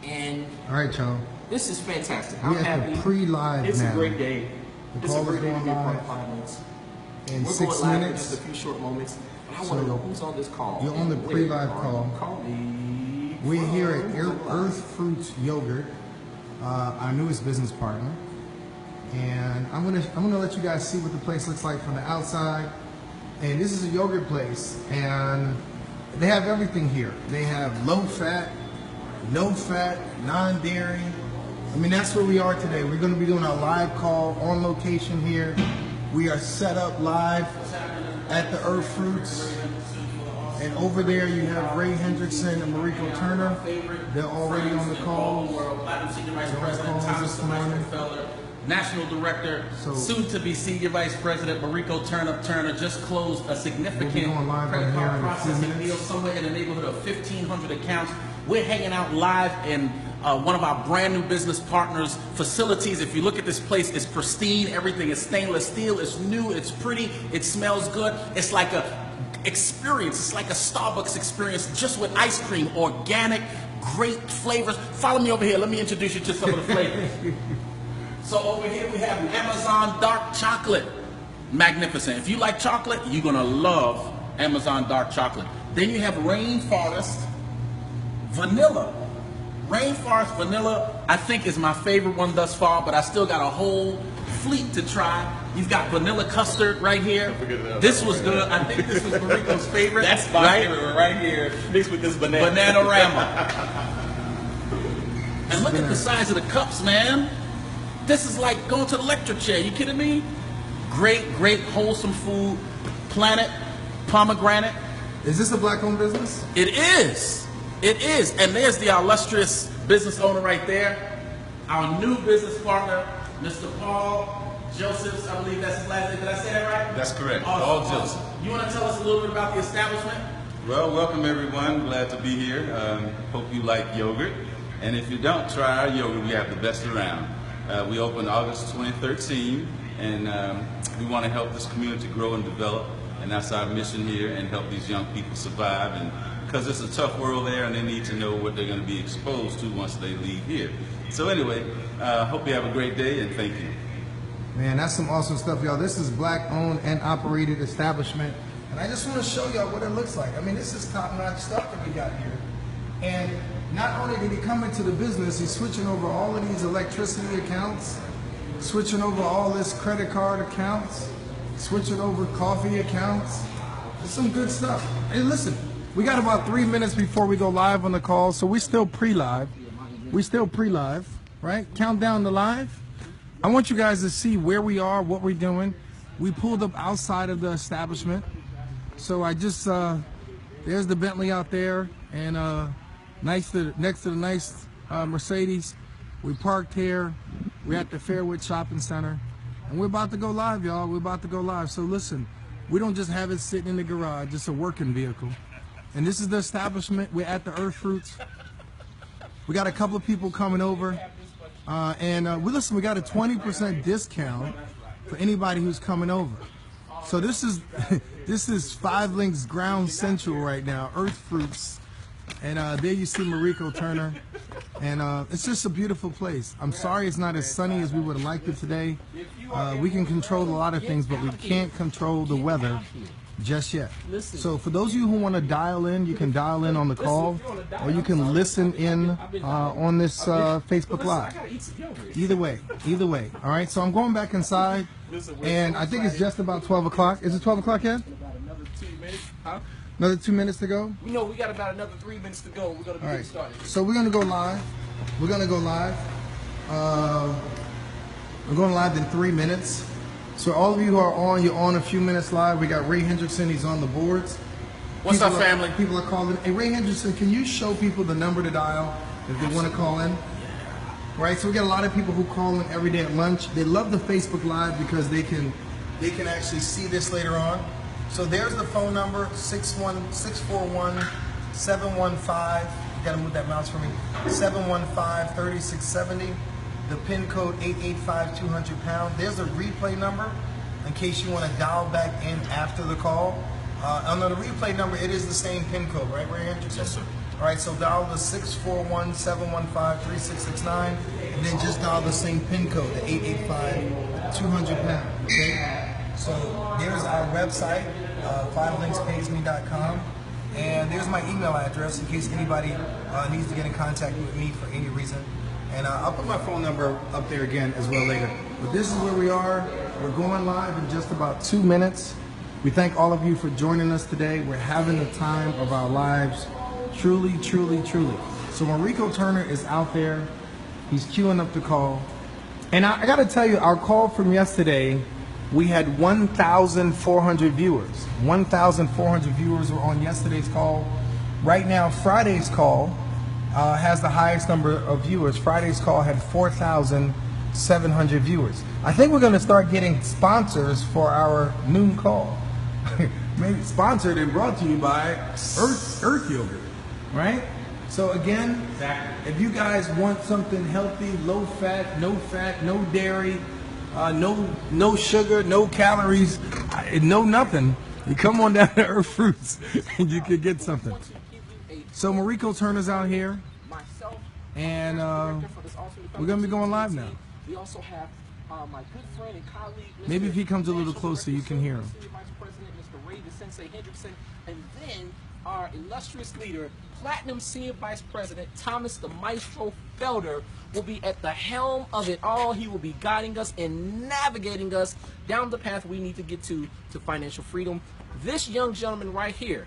And all right, y'all. this is fantastic. We I'm at happy. the pre-live It's now. a great day. The It's a call great is day to going be a part live of 5 minutes. in We're 6 going live in minutes. just a few short moments. But I want to know who's on this call. You're on the Where pre-live are call. you calling We're from? here at Earth Fruits Yogurt, our newest business partner, and I'm gonna let you guys see what the place looks like from the outside. And this is a yogurt place, and they have everything here. They have low fat, no fat, non-dairy. I mean, that's where we are today. We're going to be doing our live call on location here. We are set up live at the Earth Fruits. And over there you have Ray Hendrickson and Mariko Turner. They're already on the call. Platinum Senior Vice President Thomas Felder, National Director, soon to be Senior Vice President Mariko Turner just closed a significant credit card processing deal somewhere in the neighborhood of 1,500 accounts. We're hanging out live in one of our brand new business partners' facilities. If you look at this place, it's pristine. Everything is stainless steel. It's new. It's pretty. It smells good. It's like a experience. It's like a Starbucks experience, just with ice cream, organic, great flavors. Follow me over here. Let me introduce you to some of the flavors. So over here we have Amazon Dark Chocolate. Magnificent. If you like chocolate, you're gonna love Amazon Dark Chocolate. Then you have Rainforest Vanilla. Rainforest Vanilla, I think, is my favorite one thus far, but I still got a whole fleet to try. You've got vanilla custard right here. This was good. I think this was Mariko's favorite. That's my favorite right here, mixed with this banana. Bananarama. And look at the size of the cups, man. This is like going to the electric chair. You kidding me? Great, great, wholesome food. Planet, pomegranate. Is this a black-owned business? It is. It is. And there's the illustrious business owner right there. Our new business partner, Mr. Paul Josephs. I believe that's his last name. Did I say that right? That's correct. Awesome. Paul Joseph. You want to tell us a little bit about the establishment? Well, welcome everyone. Glad to be here. Hope you like yogurt. And if you don't try our yogurt, we have the best around. We opened August 2013, and we want to help this community grow and develop. And that's our mission here, and help these young people survive. And because it's a tough world there, and they need to know what they're going to be exposed to once they leave here. So anyway, hope you have a great day, and thank you. Man, that's some awesome stuff, y'all. This is black-owned and operated establishment, and I just want to show y'all what it looks like. I mean, this is top-notch stuff that we got here. And not only did he come into the business, he's switching over all of these electricity accounts, switching over all this credit card accounts, switching over coffee accounts. It's some good stuff. Hey, listen, we got about 3 minutes before we go live on the call, so we still pre-live. We still pre-live, right? Countdown to live. I want you guys to see where we are, what we're doing. We pulled up outside of the establishment. So I just, there's the Bentley out there, and next to the nice Mercedes. We parked here. We're at the Fairwood Shopping Center, and we're about to go live, y'all. We're about to go live. So listen, we don't just have it sitting in the garage. It's a working vehicle. And this is the establishment. We're at the Earth Fruits. We got a couple of people coming over, listen, we got a 20% discount for anybody who's coming over. So this is this is 5 Links Ground Central right now, Earth Fruits, and there you see Mariko Turner, and it's just a beautiful place. I'm sorry it's not as sunny as we would have liked it today. We can control a lot of things, but we can't control the weather just yet. So for those of you who want to dial in, you can dial in on the call, or you can listen in on this Facebook Live. Either way. All right, so I'm going back inside, and I think it's just about 12 o'clock. Is it 12 o'clock yet? Another 2 minutes. Huh? Another 2 minutes to go? We know we got about another 3 minutes to go. We're going to be getting started. So we're going to go live. We're going to go live. We're going live in 3 minutes. So all of you who are on, you're on a few minutes live. We got Ray Hendrickson. He's on the boards. What's up, family? People are calling. Hey, Ray Hendrickson, can you show people the number to dial if they want to call in? Right. So we got a lot of people who call in every day at lunch. They love the Facebook Live because they can actually see this later on. So there's the phone number, 641-715. You got to move that mouse for me. 715-3670. The PIN code 885-200#. There's a replay number in case you want to dial back in after the call. On the replay number, it is the same PIN code, right, Ray Hendrickson? Yes, sir. All right, so dial the 641-715-3669, and then just dial the same PIN code, the 885-200-pound, okay? So there's our website, 5linkspaysme.com, and there's my email address in case anybody needs to get in contact with me for any reason. And I'll put my phone number up there again as well later. But this is where we are. We're going live in just about 2 minutes. We thank all of you for joining us today. We're having the time of our lives. Truly, truly, truly. So Mariko Turner is out there. He's queuing up the call. And I got to tell you, our call from yesterday, we had 1,400 viewers. 1,400 viewers were on yesterday's call. Right now, Friday's call has the highest number of viewers. Friday's call had 4,700 viewers. I think we're going to start getting sponsors for our noon call. Maybe sponsored and brought to you by Earth Yogurt, right? So again, if you guys want something healthy, low fat, no dairy, no sugar, no calories, no nothing, you come on down to Earth Fruits and you can get something. So Mariko Turner's out here, and we're going to be going live now. We also have my good friend and colleague, Maybe if he comes a little closer, you can hear him. Vice President, Mr. Ray the Sensei Hendrickson, and then our illustrious leader, Platinum Senior Vice President Thomas the Maestro Felder, will be at the helm of it all. He will be guiding us and navigating us down the path we need to get to financial freedom. This young gentleman right here,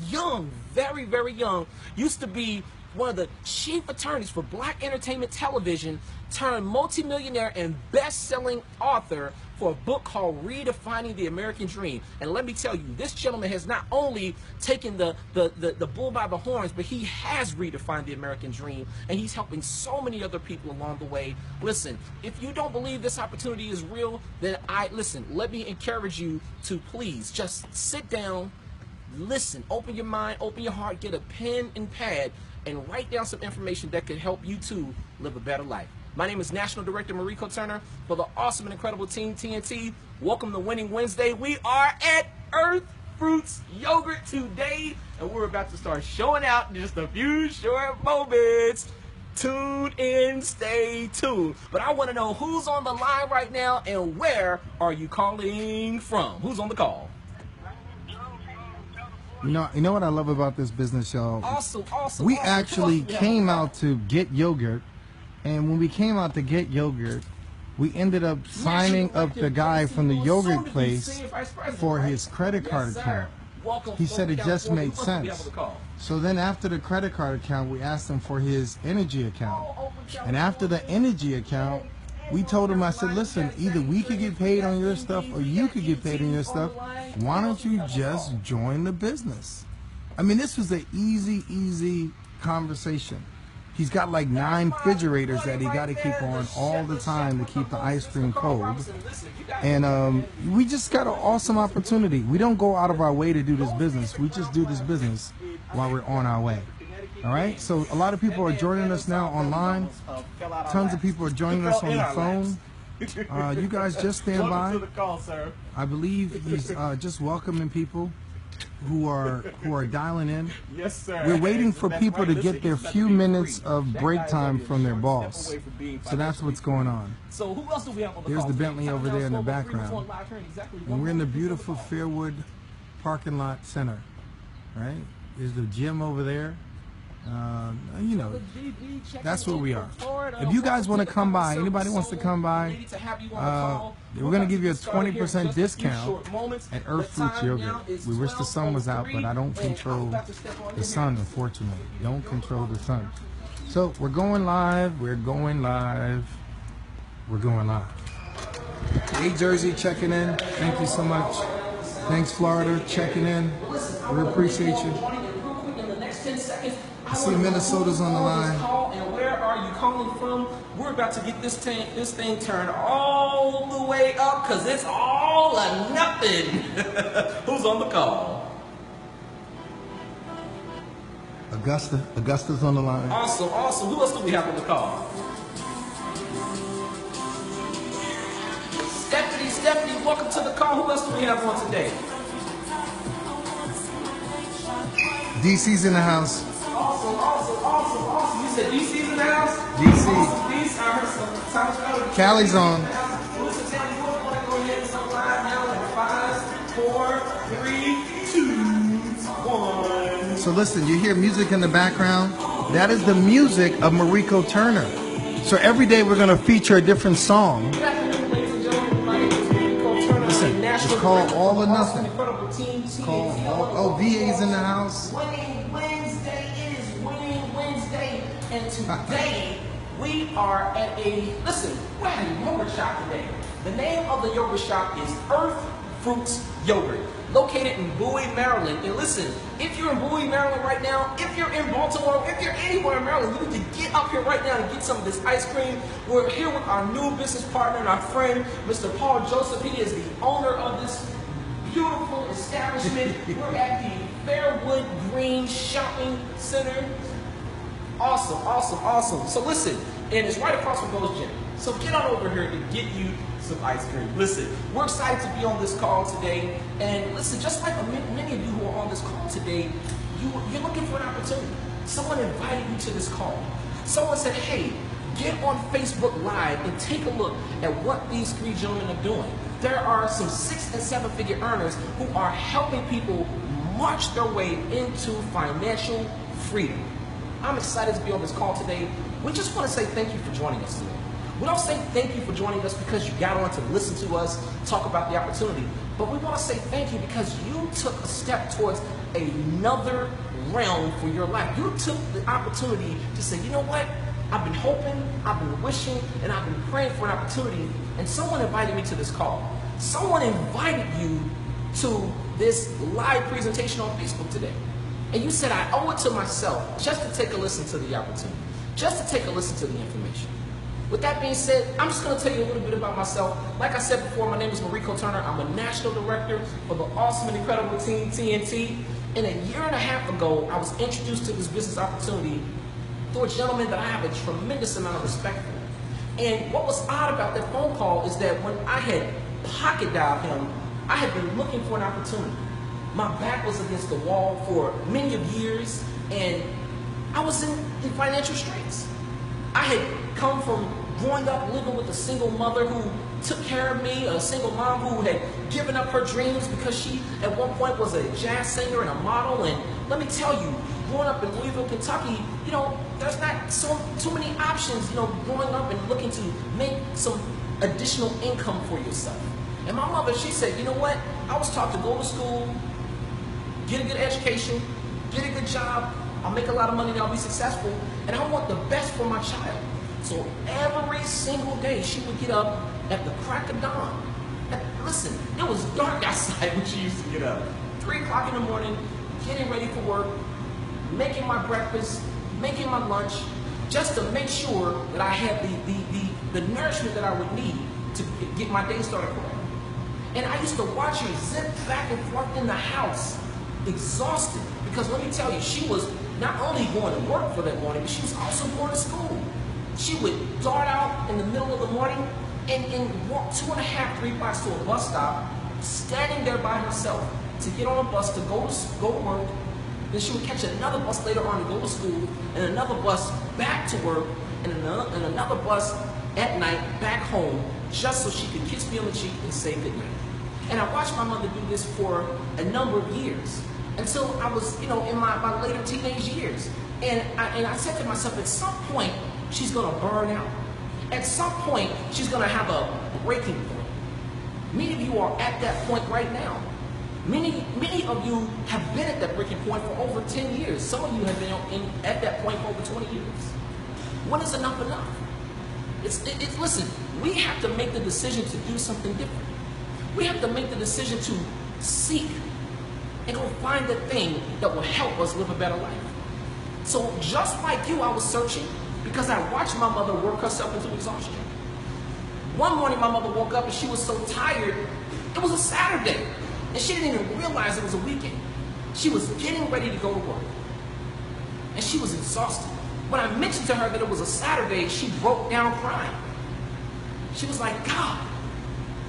young, very, very young, used to be one of the chief attorneys for Black Entertainment Television, turned multimillionaire and best-selling author for a book called Redefining the American Dream. And let me tell you, this gentleman has not only taken the bull by the horns, but he has redefined the American dream, and he's helping so many other people along the way. Listen, if you don't believe this opportunity is real, then let me encourage you to please just sit down, listen, open your mind, open your heart, get a pen and pad, and write down some information that could help you too live a better life. My name is National Director Mariko Turner for the awesome and incredible Team TNT. Welcome to Winning Wednesday. We are at Earth Fruits Yogurt today, and we're about to start showing out in just a few short moments. Tune in, stay tuned. But I want to know who's on the line right now and where are you calling from? Who's on the call? You know what I love about this business, y'all? Awesome. We actually came out to get yogurt, and when we came out to get yogurt, we ended up signing up the guy from the yogurt place for his credit card account. He said it just made sense. So then after the credit card account, we asked him for his energy account. And after the energy account, we told him, I said, listen, either we could get paid on your stuff or you could get paid on your stuff. Why don't you just join the business? I mean, this was an easy conversation. He's got like 9 refrigerators that he got to keep on all the time to keep the ice cream cold. And we just got an awesome opportunity. We don't go out of our way to do this business. We just do this business while we're on our way. All right, so a lot of people are joining us now online. Tons of people are joining us on the phone. You guys just stand by. I believe he's just welcoming people who are dialing in. Yes, sir. We're waiting for people to get their few minutes of break time from their boss. So that's what's going on. So who else do we have on the There's call? the Bentley over there in the background. And we're in the beautiful Fairwood parking lot center. Right? There's the gym over there. You know, that's where we are. If you guys want to come by, anybody wants to come by, we're going to give you a 20% discount at Earth Fruits Yogurt. We wish the sun was out, but I don't control the sun, unfortunately. Don't control the sun. So we're going live. We're going live. We're going live. Hey, Jersey, checking in. Thank you so much. Thanks, Florida, checking in. We appreciate you. I see Minnesota's on the line. And where are you calling from? We're about to get this thing turned all the way up because it's all or nothing. Who's on the call? Augusta's on the line. Awesome. Who else do we have on the call? Stephanie, welcome to the call. Who else do we have on today? DC's in the house. Awesome. You said DC's in the house? DC. Awesome. DC. I heard some Thomas Felder. Cali's on. Listen, tell me what. We're going to go ahead and start live now in 5, 4, 3, 2, 1. So listen, you hear music in the background? That is the music of Mariko Turner. So every day we're going to feature a different song. Good afternoon, ladies and gentlemen. My name is Mariko Turner. Listen, it's called All or Nothing. VA's in the house. Winning Wednesday is Winning Wednesday. And today we are at we're at a yogurt shop today. The name of the yogurt shop is Earth Fruits Yogurt, located in Bowie, Maryland. And listen, if you're in Bowie, Maryland right now, if you're in Baltimore, if you're anywhere in Maryland, you need to get up here right now and get some of this ice cream. We're here with our new business partner and our friend, Mr. Paul Joseph. He is the owner of this beautiful establishment. We're at the Fairwood Green Shopping Center. Awesome. So listen, and it's right across from Gold's Gym. So get on over here to get you some ice cream. Listen, we're excited to be on this call today. And listen, just like many of you who are on this call today, you're looking for an opportunity. Someone invited you to this call. Someone said, hey, get on Facebook Live and take a look at what these three gentlemen are doing. There are some 6- and 7-figure earners who are helping people march their way into financial freedom. I'm excited to be on this call today. We just want to say thank you for joining us today. We don't say thank you for joining us because you got on to listen to us talk about the opportunity, but we want to say thank you because you took a step towards another realm for your life. You took the opportunity to say, you know what? I've been hoping, I've been wishing, and I've been praying for an opportunity, and someone invited me to this call. Someone invited you to this live presentation on Facebook today. And you said, I owe it to myself just to take a listen to the opportunity, just to take a listen to the information. With that being said, I'm just going to tell you a little bit about myself. Like I said before, my name is Mariko Turner. I'm a national director for the awesome and incredible team TNT. And a year and a half ago, I was introduced to this business opportunity through a gentleman that I have a tremendous amount of respect for. And what was odd about that phone call is that when I had pocket dialed him, I had been looking for an opportunity. My back was against the wall for many of years, and I was in financial straits. I had come from growing up living with a single mother who took care of me, a single mom who had given up her dreams because she at one point was a jazz singer and a model. And let me tell you, growing up in Louisville, Kentucky, there's not too many options, growing up and looking to make some additional income for yourself. And my mother, she said, you know what? I was taught to go to school, get a good education, get a good job, I'll make a lot of money and I'll be successful, and I want the best for my child. So every single day she would get up at the crack of dawn. And listen, it was dark outside when she used to get up. 3 o'clock in the morning, getting ready for work, making my breakfast, making my lunch, just to make sure that I had the nourishment that I would need to get my day started correct. And I used to watch her zip back and forth in the house, exhausted, because let me tell you, she was not only going to work for that morning, but she was also going to school. She would dart out in the middle of the morning and walk 2.5, 3 blocks to a bus stop, standing there by herself to get on a bus to go to work. Then she would catch another bus later on to go to school, and another bus back to work, and another bus at night back home, just so she could kiss me on the cheek and say goodnight. And I watched my mother do this for a number of years, until I was, in my later teenage years. And I said to myself, at some point, she's gonna burn out. At some point, she's gonna have a breaking point. Many of you are at that point right now. Many of you have been at that breaking point for over 10 years. Some of you have been at that point for over 20 years. When is enough enough? Listen, we have to make the decision to do something different. We have to make the decision to seek and go find the thing that will help us live a better life. So just like you, I was searching because I watched my mother work herself into exhaustion. One morning my mother woke up and she was so tired, it was a Saturday, and she didn't even realize it was a weekend. She was getting ready to go to work, and she was exhausted. When I mentioned to her that it was a Saturday, she broke down crying. She was like, God,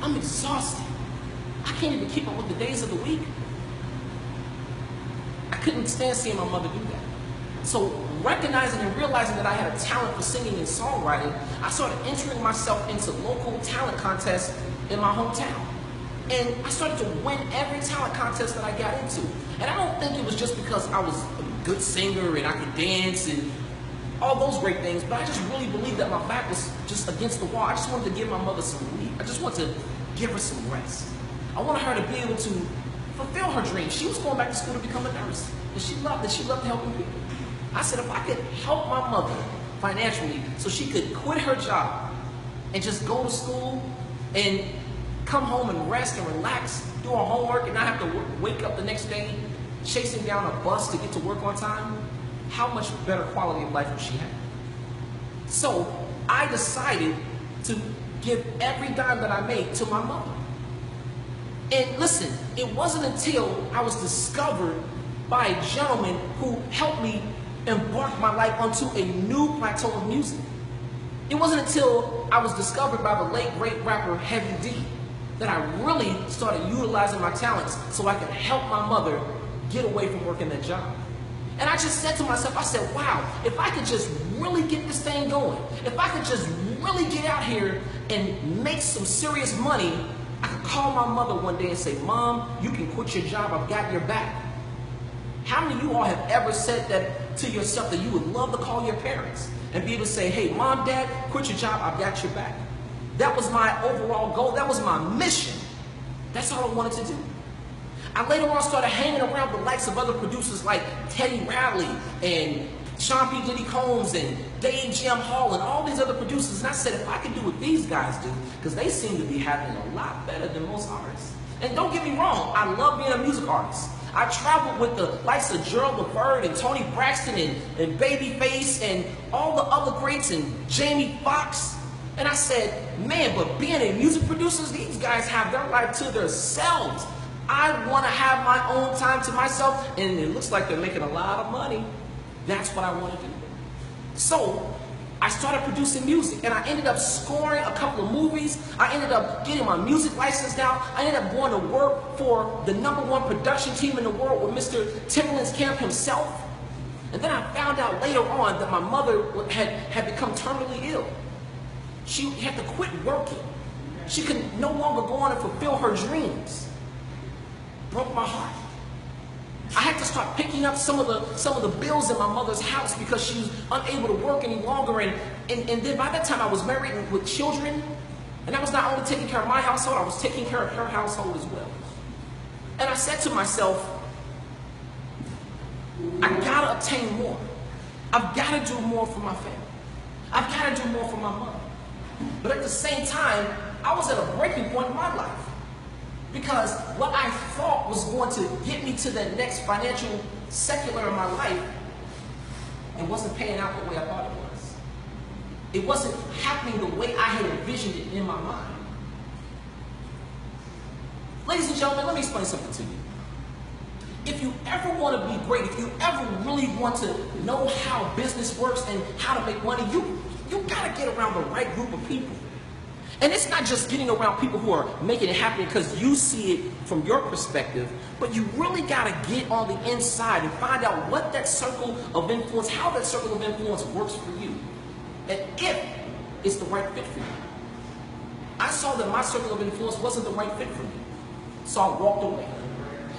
I'm exhausted. I can't even keep up with the days of the week. I couldn't stand seeing my mother do that. So recognizing and realizing that I had a talent for singing and songwriting, I started entering myself into local talent contests in my hometown. And I started to win every talent contest that I got into. And I don't think it was just because I was a good singer and I could dance and all those great things, but I just really believed that my back was just against the wall. I just wanted to give my mother some relief. I just wanted to give her some rest. I wanted her to be able to fulfill her dreams. She was going back to school to become a nurse, and she loved it. She loved helping people. I said, if I could help my mother financially so she could quit her job and just go to school and come home and rest and relax, do her homework, and not have to wake up the next day chasing down a bus to get to work on time, how much better quality of life would she have? So I decided to give every dime that I made to my mother. And listen, it wasn't until I was discovered by a gentleman who helped me embark my life onto a new plateau of music. It wasn't until I was discovered by the late great rapper Heavy D that I really started utilizing my talents so I could help my mother get away from working that job. And I just said to myself, I said, wow, if I could just really get this thing going, if I could just really get out here and make some serious money, I could call my mother one day and say, Mom, you can quit your job, I've got your back. How many of you all have ever said that to yourself, that you would love to call your parents and be able to say, hey, Mom, Dad, quit your job, I've got your back. That was my overall goal, that was my mission. That's all I wanted to do. I later on started hanging around the likes of other producers like Teddy Riley and Sean P. Diddy Combs and Dave Jim Hall and all these other producers. And I said, if I could do what these guys do, because they seem to be having a lot better than most artists. And don't get me wrong, I love being a music artist. I traveled with the likes of Gerald Levert and Tony Braxton and Babyface and all the other greats and Jamie Foxx. And I said, man, but being a music producer, these guys have their life to themselves. I want to have my own time to myself, and it looks like they're making a lot of money. That's what I want to do. So I started producing music, and I ended up scoring a couple of movies. I ended up getting my music license out. I ended up going to work for the #1 production team in the world with Mr. Timbaland's Camp himself. And then I found out later on that my mother had become terminally ill. She had to quit working. She could no longer go on and fulfill her dreams. Broke my heart. I had to start picking up some of the bills in my mother's house because she was unable to work any longer. And then by that time I was married with children, and I was not only taking care of my household, I was taking care of her household as well. And I said to myself, I gotta obtain more. I've gotta do more for my family. I've gotta do more for my mother. But at the same time, I was at a breaking point in my life. Because what I thought was going to get me to the next financial secular in my life, it wasn't paying out the way I thought it was. It wasn't happening the way I had envisioned it in my mind. Ladies and gentlemen, let me explain something to you. If you ever want to be great, if you ever really want to know how business works and how to make money, you got to get around the right group of people. And it's not just getting around people who are making it happen because you see it from your perspective, but you really got to get on the inside and find out what that circle of influence, how that circle of influence works for you, and if it's the right fit for you. I saw that my circle of influence wasn't the right fit for me, so I walked away.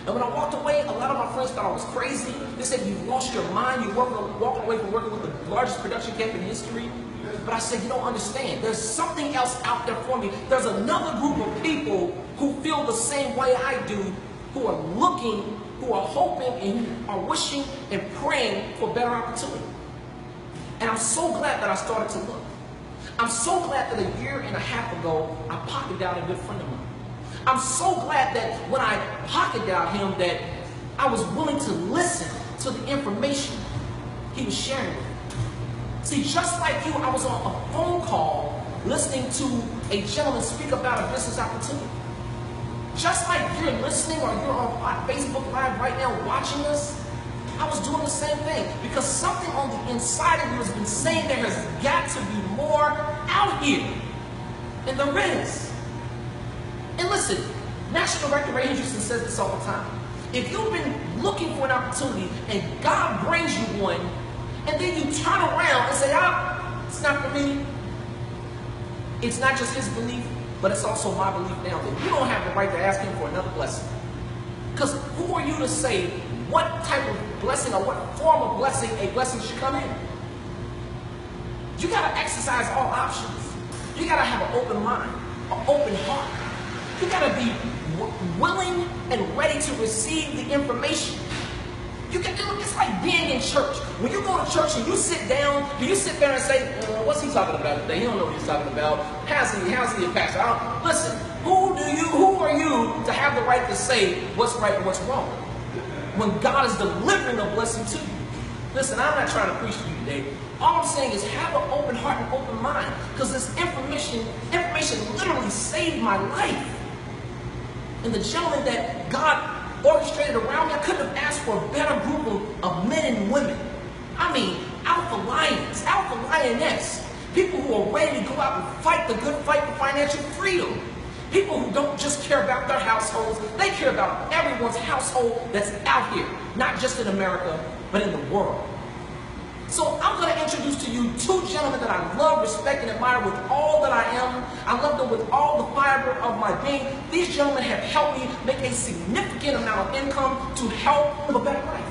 And when I walked away, a lot of my friends thought I was crazy. They said, you've lost your mind, you're walking away from working with the largest production camp in history. But I said, you don't understand. There's something else out there for me. There's another group of people who feel the same way I do, who are looking, who are hoping, and who are wishing and praying for better opportunity. And I'm so glad that I started to look. I'm so glad that a year and a half ago, I pocketed out a good friend of mine. I'm so glad that when I pocketed out him, that I was willing to listen to the information he was sharing with me. See, just like you, I was on a phone call listening to a gentleman speak about a business opportunity. Just like you're listening or you're on Facebook Live right now watching us, I was doing the same thing. Because something on the inside of you has been saying there has got to be more out here. And there is. And listen, National Director Ray Hendrickson says this all the time. If you've been looking for an opportunity and God brings you one, and then you turn around and say, it's not for me. It's not just his belief, but it's also my belief now that you don't have the right to ask him for another blessing. Because who are you to say what type of blessing or what form of blessing a blessing should come in? You got to exercise all options. You got to have an open mind, an open heart. You got to be willing and ready to receive the information. It's like being in church. When you go to church and you sit down, do you sit there and say, what's he talking about today? He don't know what he's talking about. How's he a pastor? Listen, who are you to have the right to say what's right and what's wrong? When God is delivering a blessing to you. Listen, I'm not trying to preach to you today. All I'm saying is have an open heart and open mind. Because this information literally saved my life. And the gentleman that God orchestrated around me, I couldn't have asked for a better group of men and women. I mean, alpha lions, alpha lioness. People who are ready to go out and fight the good fight for financial freedom. People who don't just care about their households, they care about everyone's household that's out here. Not just in America, but in the world. So I'm going to introduce to you two gentlemen that I love, respect, and admire with all that I am. I love them with all the fiber of my being. These gentlemen have helped me make a significant amount of income to help live a better life.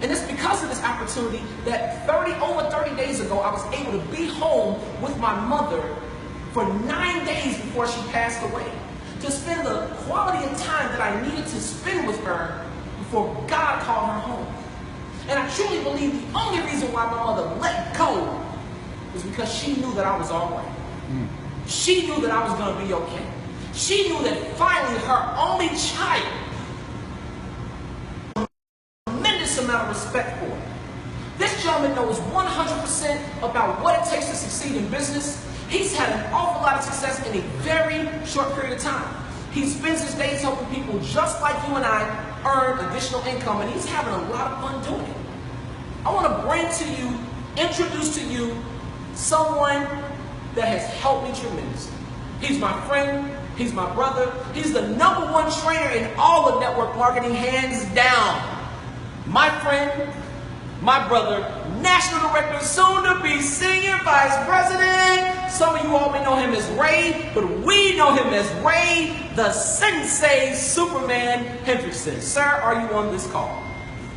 And it's because of this opportunity that over 30 days ago, I was able to be home with my mother for 9 days before she passed away. To spend the quality of time that I needed to spend with her before God called her home. And I truly believe the only reason why my mother let go was because she knew that I was all right. She knew that I was going to be okay. She knew that finally her only child, a tremendous amount of respect for her. This gentleman knows 100% about what it takes to succeed in business. He's had an awful lot of success in a very short period of time. He spends his days helping people just like you and I earn additional income, and he's having a lot of fun doing it. I want to introduce to you someone that has helped me tremendously. He's my friend, he's my brother, he's the #1 trainer in all of network marketing, hands down. My friend, my brother, National Director, soon to be Senior Vice President. Some of you all may know him as Ray, but we know him as Ray, the Sensei Superman Hendrickson. Sir, are you on this call?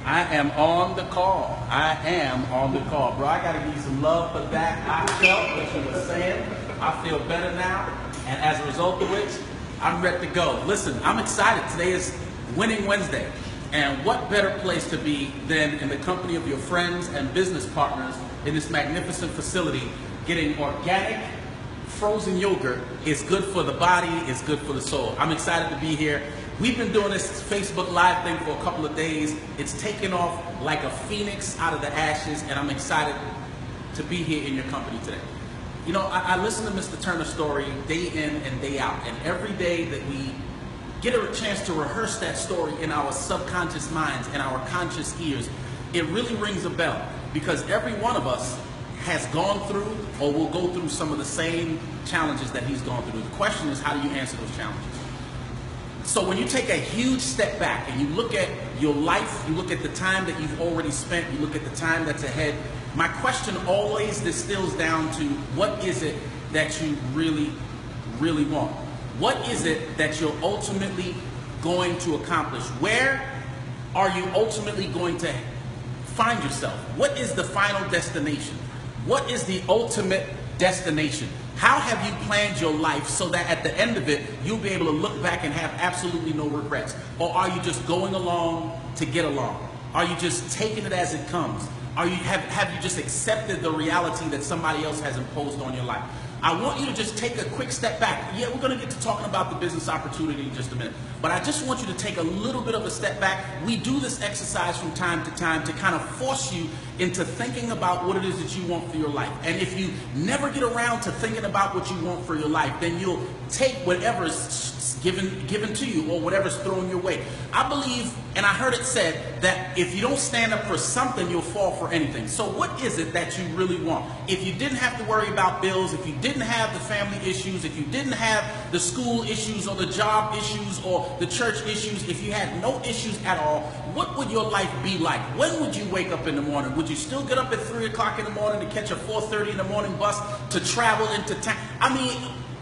I am on the call. I am on the call. Bro, I got to give you some love for that. I felt what you were saying. I feel better now. And as a result of which, I'm ready to go. Listen, I'm excited. Today is Winning Wednesday. And what better place to be than in the company of your friends and business partners in this magnificent facility, getting organic frozen yogurt. Is good for the body, it's good for the soul. I'm excited to be here. We've been doing this Facebook Live thing for a couple of days. It's taken off like a phoenix out of the ashes, and I'm excited to be here in your company today. You know, I listen to Mr. Turner's story day in and day out, and every day that we get a chance to rehearse that story in our subconscious minds and our conscious ears, it really rings a bell, because every one of us has gone through or will go through some of the same challenges that he's gone through. The question is, how do you answer those challenges? So when you take a huge step back and you look at your life, you look at the time that you've already spent, you look at the time that's ahead, my question always distills down to, what is it that you really, really want? What is it that you're ultimately going to accomplish? Where are you ultimately going to find yourself? What is the final destination? What is the ultimate destination? How have you planned your life so that at the end of it, you'll be able to look back and have absolutely no regrets? Or are you just going along to get along? Are you just taking it as it comes? Have you just accepted the reality that somebody else has imposed on your life? I want you to just take a quick step back. Yeah, we're going to get to talking about the business opportunity in just a minute. But I just want you to take a little bit of a step back. We do this exercise from time to time to kind of force you into thinking about what it is that you want for your life. And if you never get around to thinking about what you want for your life, then you'll take whatever's given to you or whatever's thrown your way. I believe, and I heard it said, that if you don't stand up for something, you'll fall for anything. So what is it that you really want? If you didn't have to worry about bills, if you didn't have the family issues, if you didn't have the school issues or the job issues or all the church issues, if you had no issues at all, what would your life be like? When would you wake up in the morning? Would you still get up at 3 o'clock in the morning to catch a 4:30 in the morning bus to travel into town? I mean,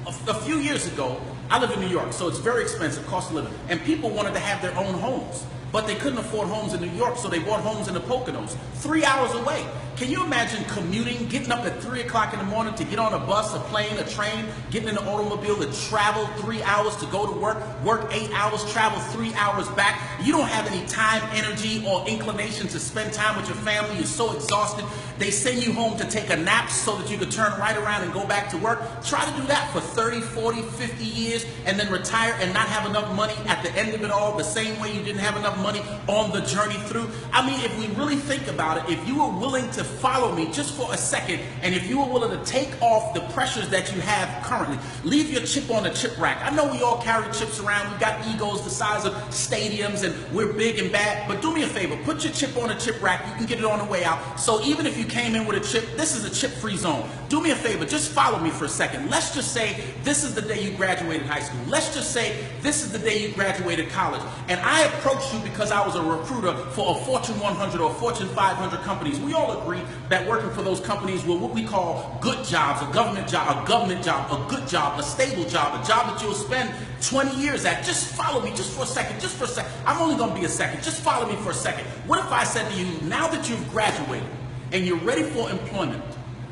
a few years ago, I live in New York, so it's very expensive, cost of living, and people wanted to have their own homes. But they couldn't afford homes in New York, so they bought homes in the Poconos, 3 hours away. Can you imagine commuting, getting up at 3 o'clock in the morning to get on a bus, a plane, a train, getting in an automobile to travel 3 hours to go to work, work 8 hours, travel 3 hours back? You don't have any time, energy, or inclination to spend time with your family. You're so exhausted. They send you home to take a nap so that you could turn right around and go back to work. Try to do that for 30, 40, 50 years and then retire and not have enough money at the end of it all, the same way you didn't have enough money on the journey through. I mean, if we really think about it, if you were willing to follow me just for a second, and if you were willing to take off the pressures that you have currently, leave your chip on the chip rack. I know we all carry chips around. We've got egos the size of stadiums, and we're big and bad, but do me a favor, put your chip on the chip rack. You can get it on the way out. So even if you came in with a chip, this is a chip-free zone. Do me a favor, just follow me for a second. Let's just say this is the day you graduated high school. Let's just say this is the day you graduated college, and I approached you because I was a recruiter for a Fortune 100 or Fortune 500 companies. We all agree that working for those companies were what we call good jobs, a government job, a good job, a stable job, a job that you'll spend 20 years at. Just follow me just for a second, just for a second. I'm only going to be a second. Just follow me for a second. What if I said to you, now that you've graduated and you're ready for employment,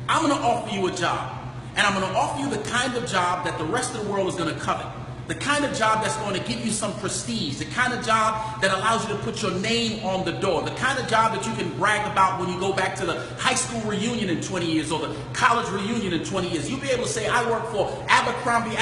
I'm going to offer you a job, and I'm going to offer you the kind of job that the rest of the world is going to covet. The kind of job that's going to give you some prestige, the kind of job that allows you to put your name on the door, the kind of job that you can brag about when you go back to the high school reunion in 20 years or the college reunion in 20 years. You'll be able to say, I work for Abercrombie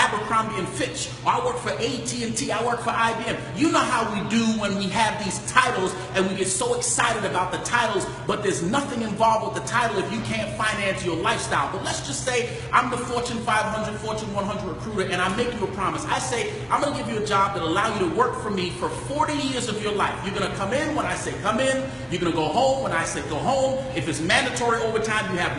& Fitch, or I work for AT&T, I work for IBM. You know how we do when we have these titles and we get so excited about the titles, but there's nothing involved with the title if you can't finance your lifestyle. But let's just say I'm the Fortune 500, Fortune 100 recruiter, and I make you a promise. I say, I'm going to give you a job that allow you to work for me for 40 years of your life. You're going to come in when I say come in. You're going to go home when I say go home. If it's mandatory overtime, you have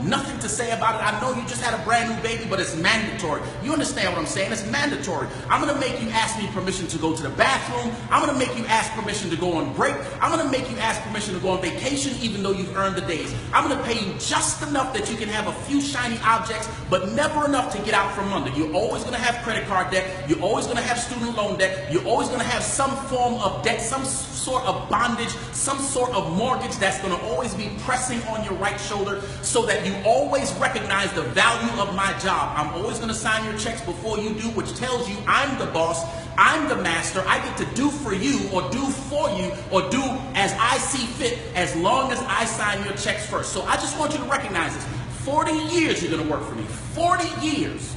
nothing to say about it. I know you just had a brand new baby, but it's mandatory. You understand what I'm saying? It's mandatory. I'm going to make you ask me permission to go to the bathroom. I'm going to make you ask permission to go on break. I'm going to make you ask permission to go on vacation, even though you've earned the days. I'm going to pay you just enough that you can have a few shiny objects, but never enough to get out from under. You're always going to have credit card debt. You're always going to have student loan debt. You're always going to have some form of debt, some sort of bondage, some sort of mortgage that's going to always be pressing on your right shoulder, so that you always recognize the value of my job. I'm always going to sign your checks before you do, which tells you I'm the boss, I'm the master. I get to do for you or do for you or do as I see fit, as long as I sign your checks first. So I just want you to recognize this. 40 years you're going to work for me. 40 years.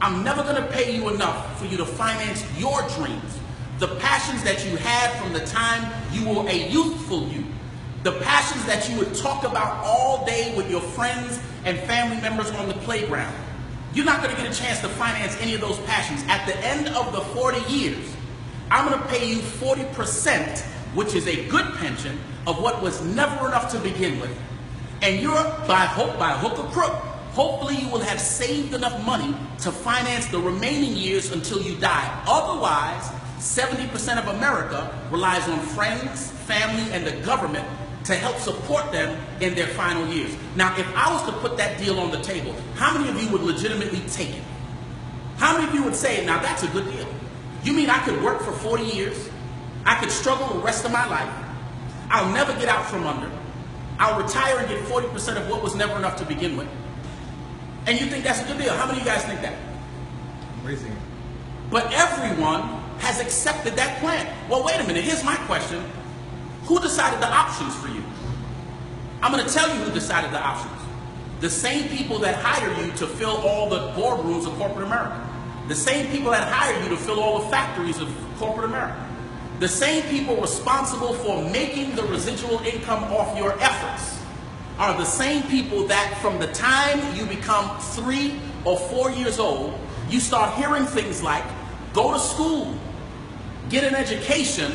I'm never going to pay you enough for you to finance your dreams. The passions that you had from the time you were a youthful you. The passions that you would talk about all day with your friends and family members on the playground. You're not going to get a chance to finance any of those passions. At the end of the 40 years, I'm going to pay you 40%, which is a good pension, of what was never enough to begin with. And you're, by hook or crook, hopefully you will have saved enough money to finance the remaining years until you die. Otherwise, 70% of America relies on friends, family, and the government to help support them in their final years. Now, if I was to put that deal on the table, how many of you would legitimately take it? How many of you would say, now that's a good deal? You mean I could work for 40 years? I could struggle the rest of my life. I'll never get out from under. I'll retire and get 40% of what was never enough to begin with. And you think that's a good deal? How many of you guys think that? Amazing. But everyone has accepted that plan. Well, wait a minute. Here's my question. Who decided the options for you? I'm going to tell you who decided the options. The same people that hire you to fill all the boardrooms of corporate America. The same people that hire you to fill all the factories of corporate America. The same people responsible for making the residual income off your efforts are the same people that from the time you become 3 or 4 years old, you start hearing things like, go to school, get an education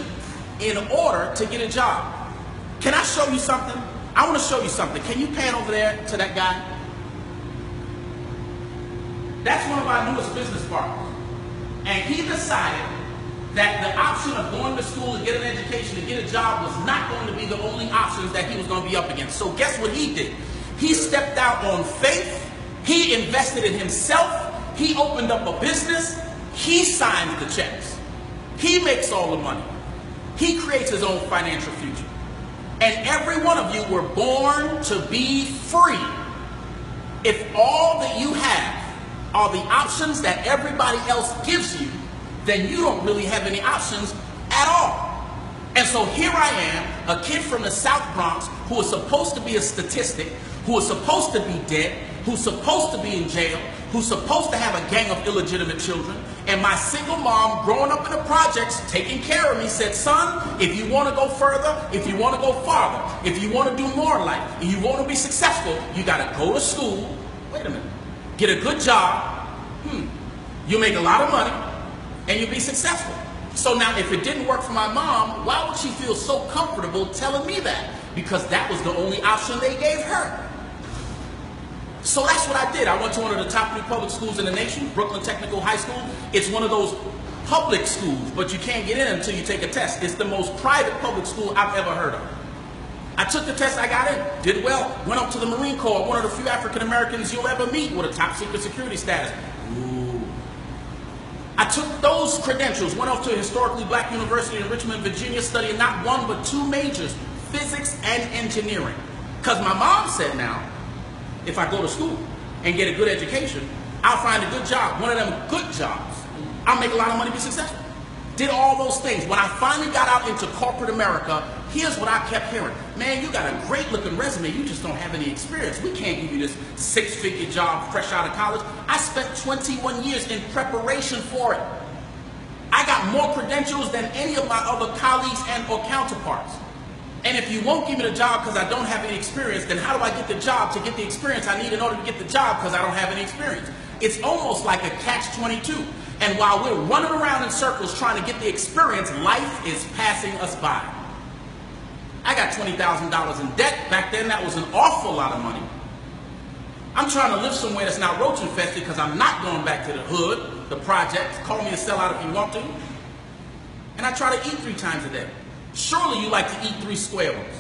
in order to get a job. Can I show you something? I want to show you something. Can you pan over there to that guy? That's one of our newest business partners. And he decided that the option of going to school to get an education, to get a job, was not going to be the only options that he was going to be up against. So guess what he did? He stepped out on faith. He invested in himself. He opened up a business. He signs the checks. He makes all the money. He creates his own financial future. And every one of you were born to be free. If all that you have are the options that everybody else gives you, then you don't really have any options at all. And so here I am, a kid from the South Bronx who was supposed to be a statistic, who was supposed to be dead, who's supposed to be in jail, who's supposed to have a gang of illegitimate children, and my single mom growing up in the projects, taking care of me, said, son, if you want to go further, if you want to go farther, if you want to do more in life, if you want to be successful, you got to go to school, wait a minute, get a good job, you make a lot of money, and you'll be successful. So now if it didn't work for my mom, why would she feel so comfortable telling me that? Because that was the only option they gave her. So that's what I did. I went to one of the top 3 public schools in the nation, Brooklyn Technical High School. It's one of those public schools, but you can't get in until you take a test. It's the most private public school I've ever heard of. I took the test, I got in, did well, went up to the Marine Corps, one of the few African Americans you'll ever meet with a top secret security status. Ooh. I took those credentials, went off to a historically black university in Richmond, Virginia, studying not one but 2 majors, physics and engineering. Because my mom said now, if I go to school and get a good education, I'll find a good job, one of them good jobs. I'll make a lot of money, be successful. Did all those things. When I finally got out into corporate America, here's what I kept hearing. Man, you got a great looking resume, you just don't have any experience. We can't give you this 6-figure job fresh out of college. I spent 21 years in preparation for it. I got more credentials than any of my other colleagues and or counterparts. And if you won't give me the job because I don't have any experience, then how do I get the job to get the experience I need in order to get the job because I don't have any experience? It's almost like a catch-22. And while we're running around in circles trying to get the experience, life is passing us by. I got $20,000 in debt. Back then, that was an awful lot of money. I'm trying to live somewhere that's not roach infested because I'm not going back to the hood, the projects. Call me a sellout if you want to. And I try to eat 3 times a day. Surely you like to eat 3 square ones.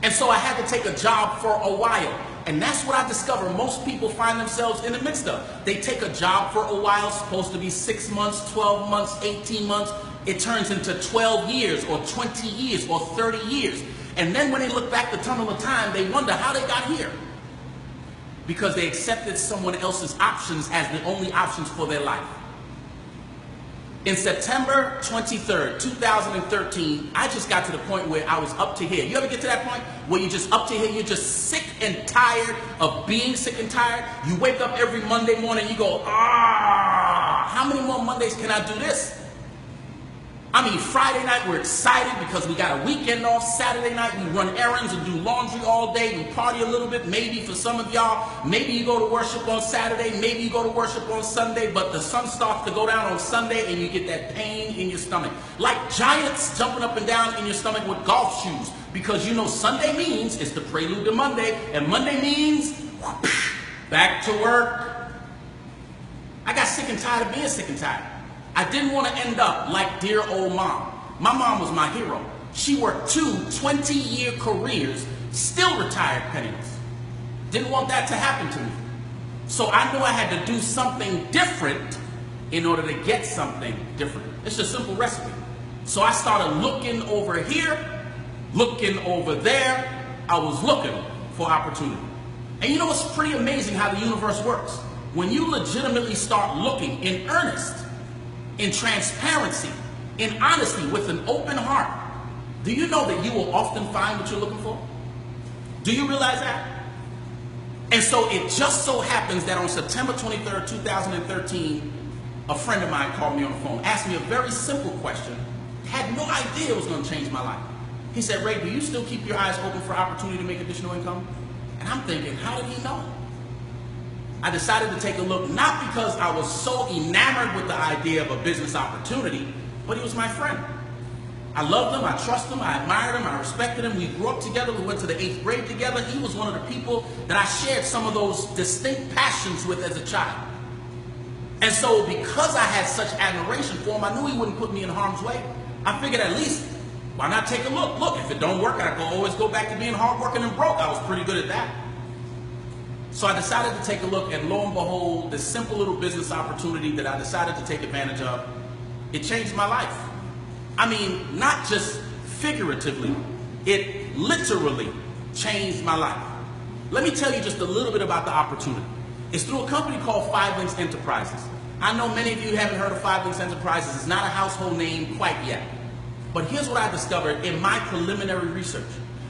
And so I had to take a job for a while. And that's what I discovered most people find themselves in the midst of. They take a job for a while, supposed to be 6 months, 12 months, 18 months. It turns into 12 years or 20 years or 30 years. And then when they look back the tunnel of time, they wonder how they got here. Because they accepted someone else's options as the only options for their life. In September 23rd, 2013, I just got to the point where I was up to here. You ever get to that point where you're just up to here, you're just sick and tired of being sick and tired? You wake up every Monday morning, you go, how many more Mondays can I do this? I mean, Friday night we're excited because we got a weekend off. Saturday night we run errands and do laundry all day. We party a little bit. Maybe for some of y'all, maybe you go to worship on Saturday. Maybe you go to worship on Sunday. But the sun starts to go down on Sunday and you get that pain in your stomach. Like giants jumping up and down in your stomach with golf shoes. Because you know Sunday means it's the prelude to Monday. And Monday means back to work. I got sick and tired of being sick and tired. I didn't want to end up like dear old mom. My mom was my hero. She worked 2 20-year careers, still retired penniless. Didn't want that to happen to me. So I knew I had to do something different in order to get something different. It's a simple recipe. So I started looking over here, looking over there. I was looking for opportunity. And you know, it's pretty amazing how the universe works. When you legitimately start looking in earnest, in transparency, in honesty, with an open heart, do you know that you will often find what you're looking for? Do you realize that? And so it just so happens that on September 23rd, 2013, a friend of mine called me on the phone, asked me a very simple question, had no idea it was going to change my life. He said, Ray, do you still keep your eyes open for opportunity to make additional income? And I'm thinking, how did he know? I decided to take a look, not because I was so enamored with the idea of a business opportunity, but he was my friend. I loved him, I trusted him, I admired him, I respected him. We grew up together, we went to the 8th grade together. He was one of the people that I shared some of those distinct passions with as a child. And so because I had such admiration for him, I knew he wouldn't put me in harm's way. I figured at least, why not take a look? Look, if it don't work, I can always go back to being hardworking and broke. I was pretty good at that. So I decided to take a look, and lo and behold, this simple little business opportunity that I decided to take advantage of, it changed my life. I mean, not just figuratively, it literally changed my life. Let me tell you just a little bit about the opportunity. It's through a company called 5 Links Enterprises. I know many of you haven't heard of 5 Links Enterprises. It's not a household name quite yet. But here's what I discovered in my preliminary research.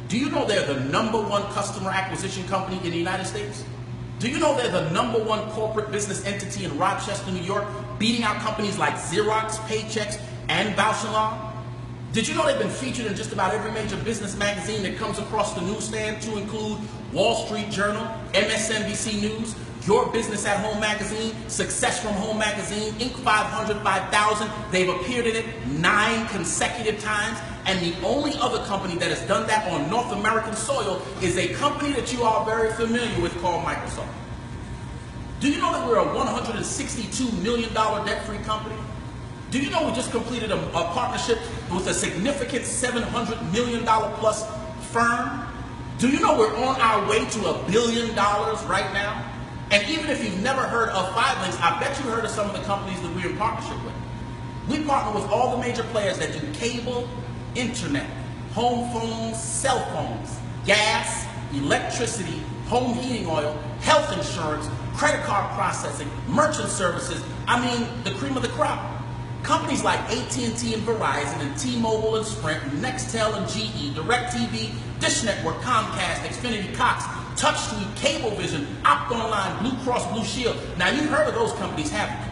Do you know they're the #1 customer acquisition company in the United States? Do you know they're the #1 corporate business entity in Rochester, New York, beating out companies like Xerox, Paychex, and Bausch & Lomb? Did you know they've been featured in just about every major business magazine that comes across the newsstand, to include Wall Street Journal, MSNBC News, Your Business at Home Magazine, Success from Home Magazine, Inc. 500, 5000. They've appeared in it 9 consecutive times. And the only other company that has done that on North American soil is a company that you are very familiar with called Microsoft. Do you know that we're a $162 million debt-free company? Do you know we just completed a partnership with a significant $700 million plus firm? Do you know we're on our way to $1 billion right now? And even if you've never heard of 5 Links, I bet you heard of some of the companies that we're in partnership with. We partner with all the major players that do cable, internet, home phones, cell phones, gas, electricity, home heating oil, health insurance, credit card processing, merchant services. I mean, the cream of the crop. Companies like AT&T and Verizon and T-Mobile and Sprint, Nextel and GE, DirecTV, Dish Network, Comcast, Xfinity, Cox, TouchStream, Cablevision, OptOnline, Blue Cross Blue Shield. Now, you've heard of those companies, haven't you?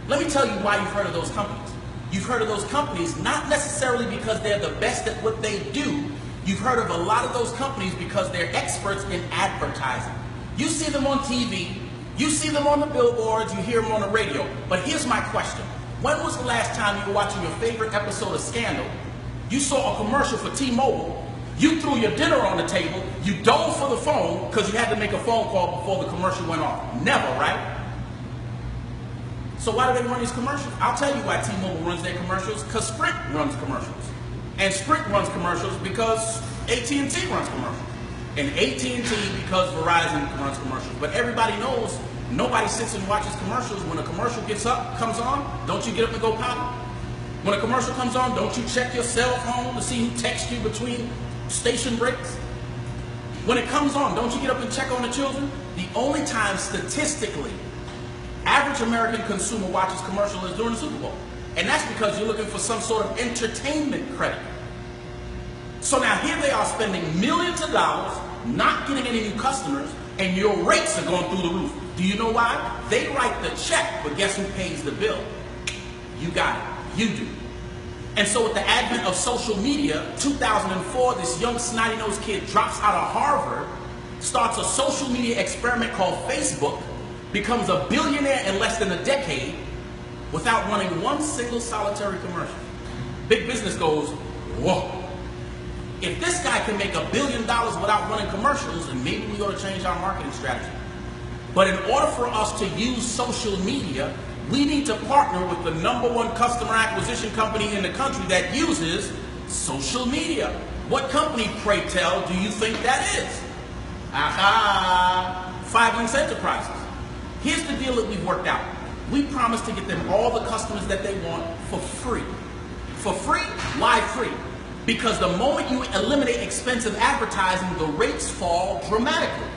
Let me tell you why you've heard of those companies. You've heard of those companies not necessarily because they're the best at what they do. You've heard of a lot of those companies because they're experts in advertising. You see them on TV, you see them on the billboards, you hear them on the radio. But here's my question. When was the last time you were watching your favorite episode of Scandal, you saw a commercial for T-Mobile, you threw your dinner on the table, you dove for the phone because you had to make a phone call before the commercial went off? Never, right? So why do they run these commercials? I'll tell you why T-Mobile runs their commercials, because Sprint runs commercials. And Sprint runs commercials because AT&T runs commercials. And AT&T because Verizon runs commercials. But everybody knows nobody sits and watches commercials. When a commercial comes on, don't you get up and go potty? When a commercial comes on, don't you check your cell phone to see who texts you between station breaks? When it comes on, don't you get up and check on the children? The only time statistically average American consumer watches commercial is during the Super Bowl. And that's because you're looking for some sort of entertainment credit. So now here they are spending millions of dollars, not getting any new customers, and your rates are going through the roof. Do you know why? They write the check, but guess who pays the bill? You got it. You do. And so with the advent of social media, 2004, this young snotty-nosed kid drops out of Harvard, starts a social media experiment called Facebook, becomes a billionaire in less than a decade without running one single solitary commercial. Big business goes, whoa. If this guy can make $1 billion without running commercials, then maybe we ought to change our marketing strategy. But in order for us to use social media, we need to partner with the #1 customer acquisition company in the country that uses social media. What company, pray tell, do you think that is? Aha! 5 Links Enterprises. Here's the deal that we've worked out. We promise to get them all the customers that they want for free. For free? Why free? Because the moment you eliminate expensive advertising, the rates fall dramatically.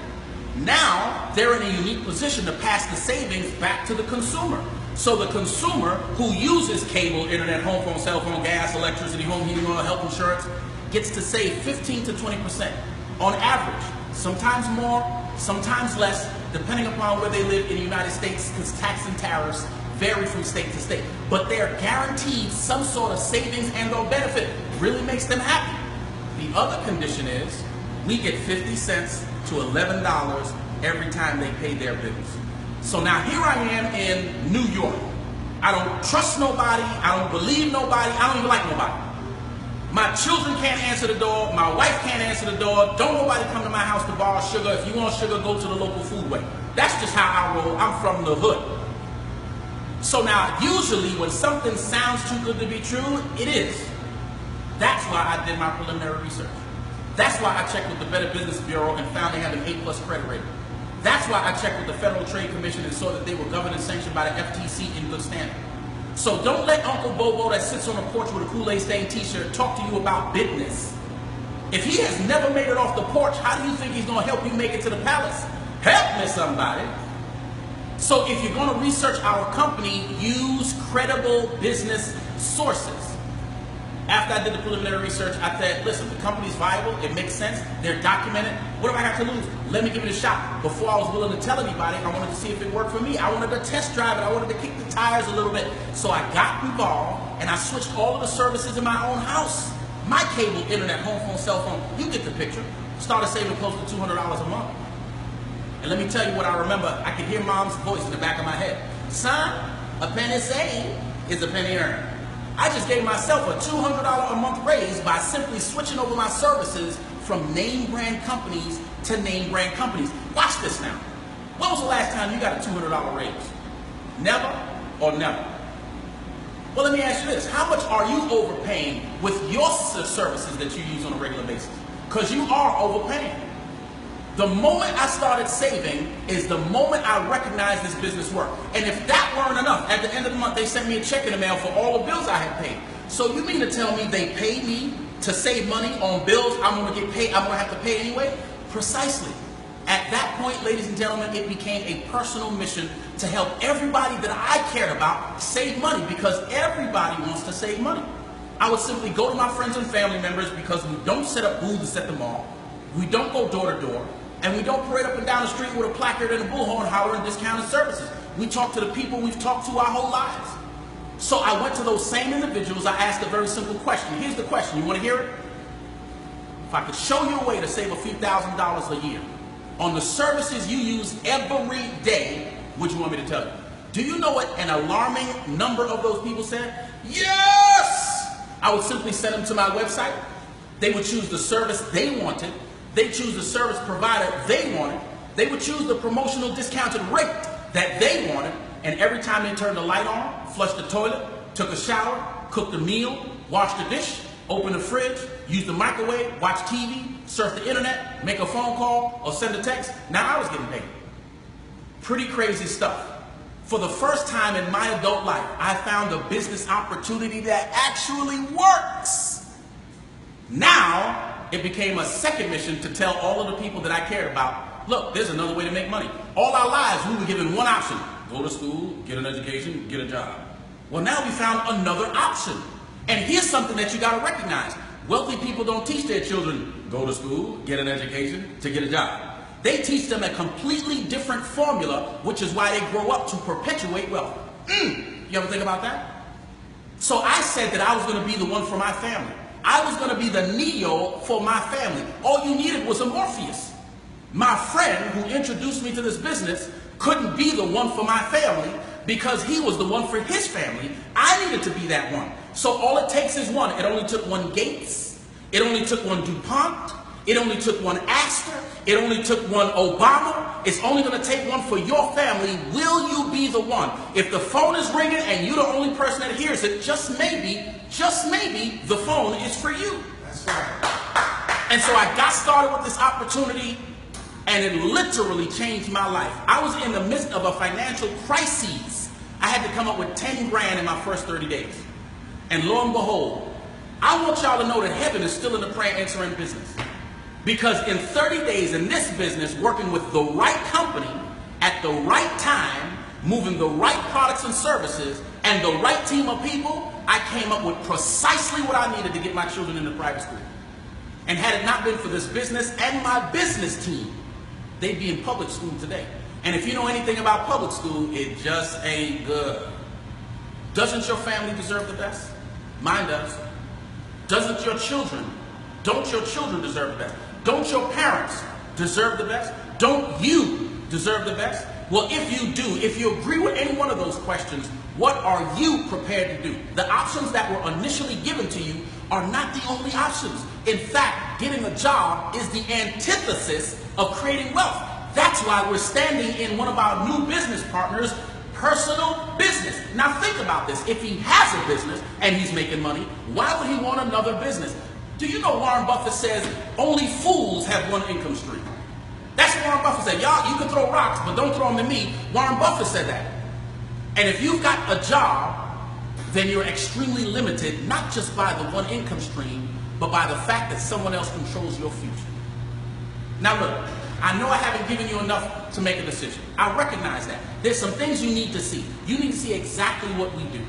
Now, they're in a unique position to pass the savings back to the consumer. So the consumer who uses cable, internet, home phone, cell phone, gas, electricity, home heating oil, health insurance, gets to save 15 to 20% on average. Sometimes more, sometimes less, depending upon where they live in the United States, because tax and tariffs vary from state to state. But they're guaranteed some sort of savings and or benefit. Really makes them happy. The other condition is we get 50 cents to $11 every time they pay their bills. So now here I am in New York. I don't trust nobody. I don't believe nobody. I don't even like nobody. My children can't answer the door. My wife can't answer the door. Don't nobody come to my house to borrow sugar. If you want sugar, go to the local foodway. That's just how I roll. I'm from the hood. So now, usually when something sounds too good to be true, it is. That's why I did my preliminary research. That's why I checked with the Better Business Bureau and found they have an A+ credit rating. That's why I checked with the Federal Trade Commission and saw that they were governed and sanctioned by the FTC in good standing. So don't let Uncle Bobo that sits on the porch with a Kool-Aid stained t-shirt talk to you about business. If he has never made it off the porch, how do you think he's going to help you make it to the palace? Help me, somebody. So if you're going to research our company, use credible business sources. After I did the preliminary research, I said, listen, the company's viable, it makes sense, they're documented. What have I got to lose? Let me give it a shot. Before I was willing to tell anybody, I wanted to see if it worked for me. I wanted to test drive it. I wanted to kick the tires a little bit. So I got involved, and I switched all of the services in my own house. My cable, internet, home phone, cell phone, you get the picture. Started saving close to $200 a month. And let me tell you what I remember. I could hear Mom's voice in the back of my head. Son, a penny saved is a penny earned. I just gave myself a $200 a month raise by simply switching over my services from name brand companies to name brand companies. Watch this now. When was the last time you got a $200 raise? Never or never? Well, let me ask you this. How much are you overpaying with your services that you use on a regular basis? Because you are overpaying. The moment I started saving is the moment I recognized this business worked. And if that weren't enough, at the end of the month, they sent me a check in the mail for all the bills I had paid. So you mean to tell me they paid me to save money on bills I'm going to get paid, I'm going to have to pay anyway? Precisely. At that point, ladies and gentlemen, it became a personal mission to help everybody that I cared about save money, because everybody wants to save money. I would simply go to my friends and family members, because we don't set up booths at the mall, we don't go door to door, and we don't parade up and down the street with a placard and a bullhorn hollering discounted services. We talk to the people we've talked to our whole lives. So I went to those same individuals. I asked a very simple question. Here's the question. You want to hear it? If I could show you a way to save a few $1,000s a year on the services you use every day, would you want me to tell you? Do you know what an alarming number of those people said? Yes! I would simply send them to my website. They would choose the service they wanted. They choose the service provider they wanted. They would choose the promotional discounted rate that they wanted. And every time they turned the light on, flushed the toilet, took a shower, cooked a meal, washed the dish, opened the fridge, used the microwave, watched TV, surfed the internet, make a phone call, or send a text, now I was getting paid. Pretty crazy stuff. For the first time in my adult life, I found a business opportunity that actually works. Now, it became a second mission to tell all of the people that I cared about, look, there's another way to make money. All our lives, we were given one option. Go to school, get an education, get a job. Well, now we found another option. And here's something that you got to recognize. Wealthy people don't teach their children, go to school, get an education, to get a job. They teach them a completely different formula, which is why they grow up to perpetuate wealth. You ever think about that? So I said that I was going to be the one for my family. I was going to be the Neo for my family. All you needed was a Morpheus. My friend who introduced me to this business couldn't be the one for my family because he was the one for his family. I needed to be that one. So all it takes is one. It only took one Gates. It only took one DuPont. It only took one Astor. It only took one Obama. It's only going to take one for your family. Will you be the one? If the phone is ringing and you're the only person that hears it, just maybe, the phone is for you. That's right. And so I got started with this opportunity, and it literally changed my life. I was in the midst of a financial crisis. I had to come up with 10 grand in my first 30 days. And lo and behold, I want y'all to know that heaven is still in the prayer answering business. Because in 30 days in this business, working with the right company at the right time, moving the right products and services, and the right team of people, I came up with precisely what I needed to get my children into private school. And had it not been for this business and my business team, they'd be in public school today. And if you know anything about public school, it just ain't good. Doesn't your family deserve the best? Mine does. Don't your children deserve the best? Don't your parents deserve the best? Don't you deserve the best? Well, if you do, if you agree with any one of those questions, what are you prepared to do? The options that were initially given to you are not the only options. In fact, getting a job is the antithesis of creating wealth. That's why we're standing in one of our new business partners' personal business. Now think about this. If he has a business and he's making money, why would he want another business? Do you know Warren Buffett says only fools have one income stream? That's what Warren Buffett said. Y'all, you can throw rocks, but don't throw them at me. Warren Buffett said that. And if you've got a job, then you're extremely limited, not just by the one income stream, but by the fact that someone else controls your future. Now look, I know I haven't given you enough to make a decision. I recognize that. There's some things you need to see. You need to see exactly what we do.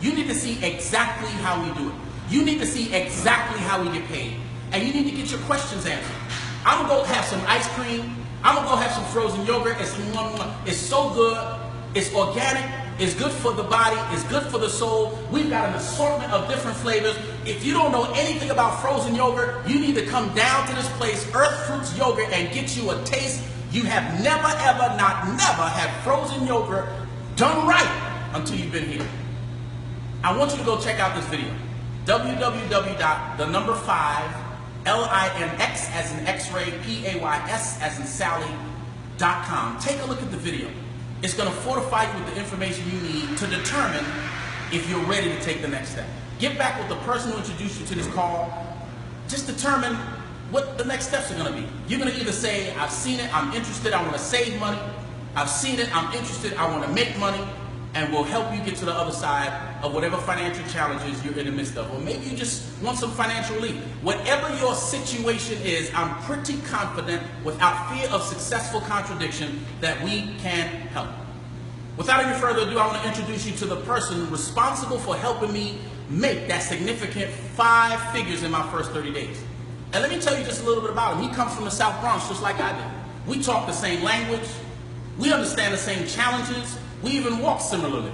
You need to see exactly how we do it. You need to see exactly how we get paid. And you need to get your questions answered. I'm gonna go have some ice cream. I'm gonna go have some frozen yogurt. It's so good. It's organic. It's good for the body. It's good for the soul. We've got an assortment of different flavors. If you don't know anything about frozen yogurt, you need to come down to this place, Earth Fruits Yogurt, and get you a taste. You have never, ever, not never had frozen yogurt done right until you've been here. I want you to go check out this video. www.5linx as in X-ray, P-A-Y-S as in Sally.com. Take a look at the video. It's going to fortify you with the information you need to determine if you're ready to take the next step. Get back with the person who introduced you to this call. Just determine what the next steps are going to be. You're going to either say, I've seen it, I'm interested, I want to save money. I've seen it, I'm interested, I want to make money. And we'll help you get to the other side of whatever financial challenges you're in the midst of. Or maybe you just want some financial relief. Whatever your situation is, I'm pretty confident, without fear of successful contradiction, that we can help. Without any further ado, I want to introduce you to the person responsible for helping me make that significant 5 figures in my first 30 days. And let me tell you just a little bit about him. He comes from the South Bronx just like I did. We talk the same language. We understand the same challenges. We even walk similarly.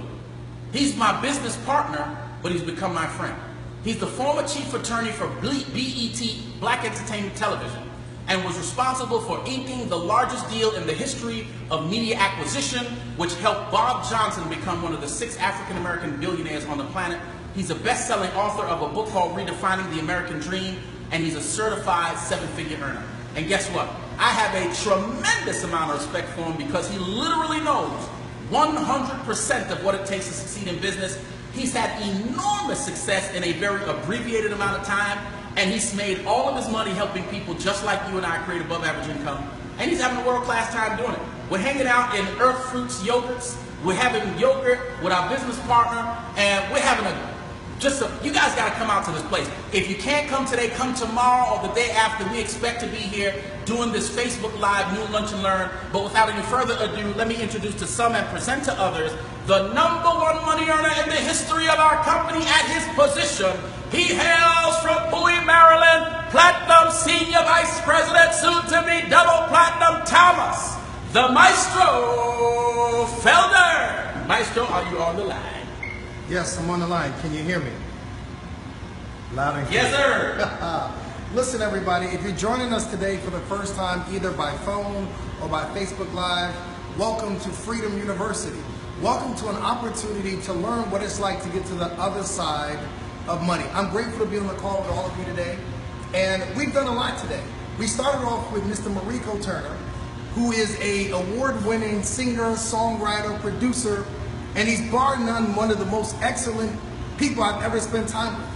He's my business partner, but he's become my friend. He's the former chief attorney for BET, Black Entertainment Television, and was responsible for inking the largest deal in the history of media acquisition, which helped Bob Johnson become one of the 6 African-American billionaires on the planet. He's a best-selling author of a book called Redefining the American Dream, and he's a certified 7-figure earner. And guess what? I have a tremendous amount of respect for him because he literally knows 100% of what it takes to succeed in business. He's had enormous success in a very abbreviated amount of time, and he's made all of his money helping people just like you and I create above average income. And he's having a world-class time doing it. We're hanging out in Earth Fruits Yogurts. We're having yogurt with our business partner, and we're having you guys got to come out to this place. If you can't come today, come tomorrow or the day after. We expect to be here doing this Facebook Live New Lunch and Learn. But without any further ado, let me introduce to some and present to others the #1 money earner in the history of our company at his position. He hails from Bowie, Maryland, Platinum Senior Vice President, soon to be Double Platinum Thomas, the Maestro Felder. Maestro, are you on the line? Yes, I'm on the line. Can you hear me? Loud and clear. Yes, sir. Listen, everybody, if you're joining us today for the first time, either by phone or by Facebook Live, welcome to Freedom University. Welcome to an opportunity to learn what it's like to get to the other side of money. I'm grateful to be on the call with all of you today, and we've done a lot today. We started off with Mr. Mariko Turner, who is an award-winning singer, songwriter, producer, and he's bar none one of the most excellent people I've ever spent time with.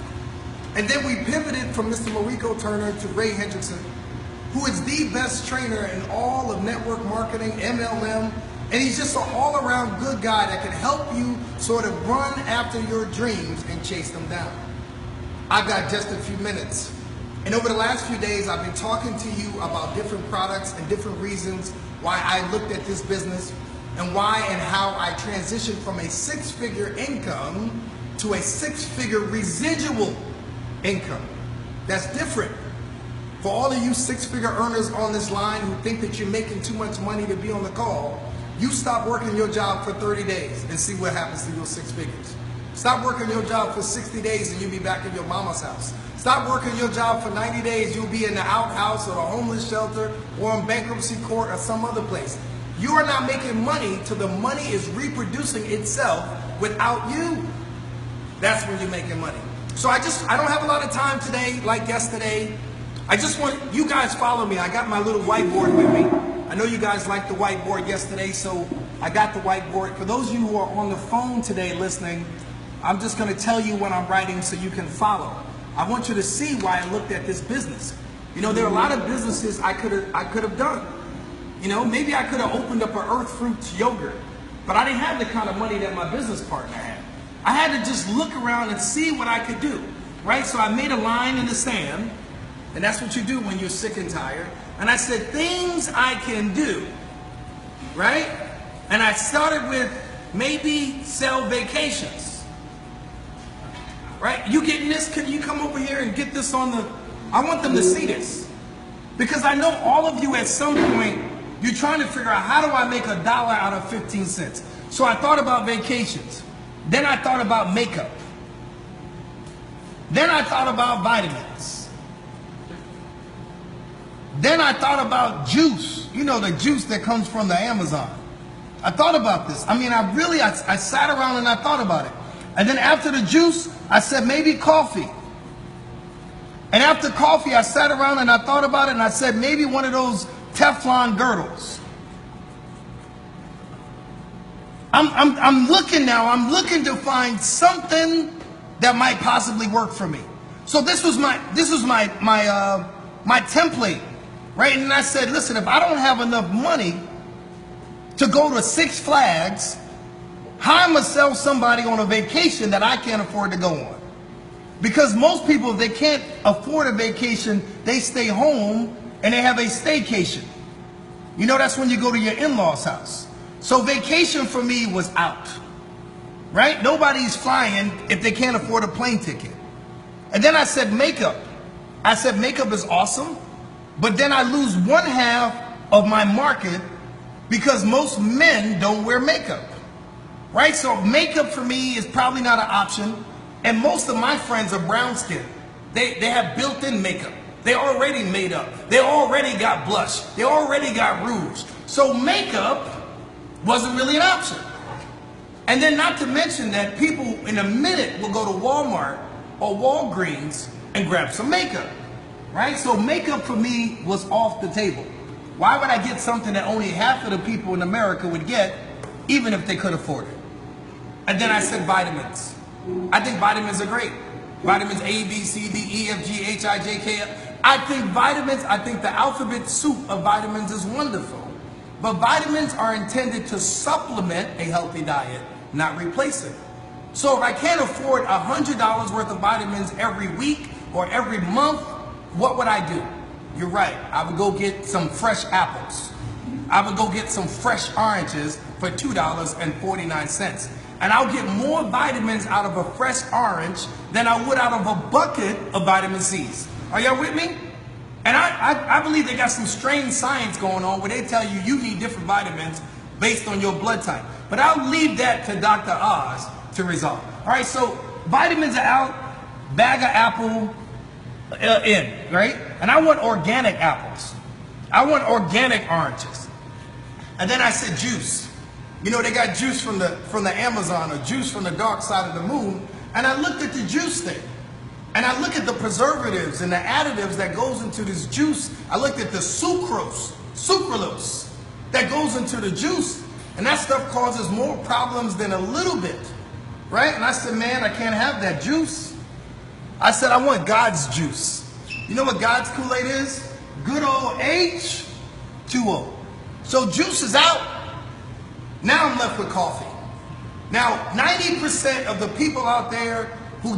And then we pivoted from Mr. Mariko Turner to Ray Hendrickson, who is the best trainer in all of network marketing, MLM, and he's just an all-around good guy that can help you sort of run after your dreams and chase them down. I've got just a few minutes. And over the last few days, I've been talking to you about different products and different reasons why I looked at this business and why and how I transitioned from a 6-figure income to a 6-figure residual income. That's different. For all of you 6-figure earners on this line who think that you're making too much money to be on the call, you stop working your job for 30 days and see what happens to your 6 figures. Stop working your job for 60 days and you'll be back in your mama's house. Stop working your job for 90 days, you'll be in the outhouse or the homeless shelter or in bankruptcy court or some other place. You are not making money till the money is reproducing itself without you. That's when you're making money. So I don't have a lot of time today like yesterday. I just want you guys follow me. I got my little whiteboard with me. I know you guys liked the whiteboard yesterday, so I got the whiteboard. For those of you who are on the phone today listening, I'm just going to tell you what I'm writing so you can follow. I want you to see why I looked at this business. You know, there are a lot of businesses I could have done. You know, maybe I could have opened up an Earth Fruits yogurt, but I didn't have the kind of money that my business partner had. I had to just look around and see what I could do, right? So I made a line in the sand, and that's what you do when you're sick and tired. And I said, things I can do, right? And I started with maybe sell vacations, right? You getting this? Can you come over here and get this on the, I want them to see this. Because I know all of you at some point, you're trying to figure out, how do I make $1 out of 15 cents? So I thought about vacations. Then I thought about makeup. Then I thought about vitamins. Then I thought about juice. You know, the juice that comes from the Amazon. I thought about this. I mean, I sat around and I thought about it. And then after the juice, I said maybe coffee. And after coffee, I sat around and I thought about it and I said maybe one of those Teflon girdles. I'm looking now. I'm looking to find something that might possibly work for me. So this was my template, right? And I said, listen, if I don't have enough money to go to Six Flags, how am I gonna sell somebody on a vacation that I can't afford to go on? Because most people, if they can't afford a vacation, they stay home and they have a staycation. You know, that's when you go to your in-laws' house. So vacation for me was out, right? Nobody's flying if they can't afford a plane ticket. And then I said makeup. I said makeup is awesome, but then I lose one half of my market because most men don't wear makeup, right? So makeup for me is probably not an option. And most of my friends are brown skin. They have built-in makeup. They already made up. They already got blush. They already got rouge. So makeup wasn't really an option. And then not to mention that people in a minute will go to Walmart or Walgreens and grab some makeup, right? So makeup for me was off the table. Why would I get something that only half of the people in America would get, even if they could afford it? And then I said vitamins. I think vitamins are great. Vitamins A, B, C, D, E, F, G, H, I, J, K. I think vitamins, I think the alphabet soup of vitamins is wonderful. But vitamins are intended to supplement a healthy diet, not replace it. So if I can't afford $100 worth of vitamins every week or every month, what would I do? You're right. I would go get some fresh apples. I would go get some fresh oranges for $2.49. And I'll get more vitamins out of a fresh orange than I would out of a bucket of vitamin C's. Are y'all with me? And I believe they got some strange science going on where they tell you you need different vitamins based on your blood type. But I'll leave that to Dr. Oz to resolve. All right, so vitamins are out, bag of apple in, right? And I want organic apples. I want organic oranges. And then I said juice. You know, they got juice from the Amazon or juice from the dark side of the moon. And I looked at the juice thing. And I look at the preservatives and the additives that goes into this juice. I looked at the sucrose that goes into the juice. And that stuff causes more problems than a little bit, right? And I said, man, I can't have that juice. I said, I want God's juice. You know what God's Kool-Aid is? Good old H2O. So juice is out. Now I'm left with coffee. Now, 90% of the people out there who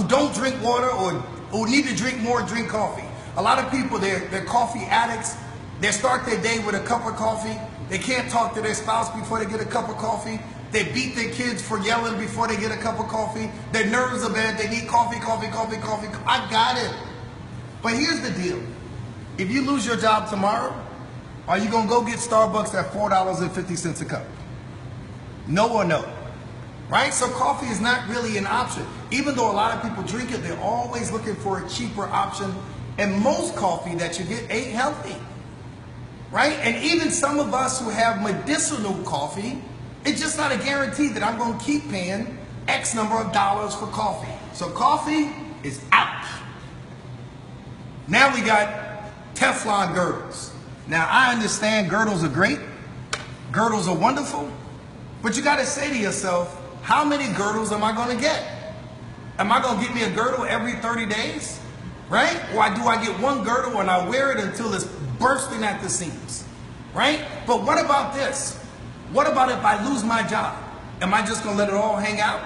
don't drink water or who need to drink more, drink coffee. A lot of people, they're coffee addicts. They start their day with a cup of coffee. They can't talk to their spouse before they get a cup of coffee. They beat their kids for yelling before they get a cup of coffee. Their nerves are bad. They need coffee, coffee, coffee, coffee. I got it. But here's the deal. If you lose your job tomorrow, are you going to go get Starbucks at $4.50 a cup? No or no. Right? So coffee is not really an option. Even though a lot of people drink it, they're always looking for a cheaper option. And most coffee that you get ain't healthy. Right? And even some of us who have medicinal coffee, it's just not a guarantee that I'm going to keep paying X number of dollars for coffee. So coffee is out. Now we got Teflon girdles. Now, I understand girdles are great. Girdles are wonderful. But you got to say to yourself, how many girdles am I going to get? Am I going to get me a girdle every 30 days? Right? Or do I get one girdle and I wear it until it's bursting at the seams? Right? But what about this? What about if I lose my job? Am I just going to let it all hang out?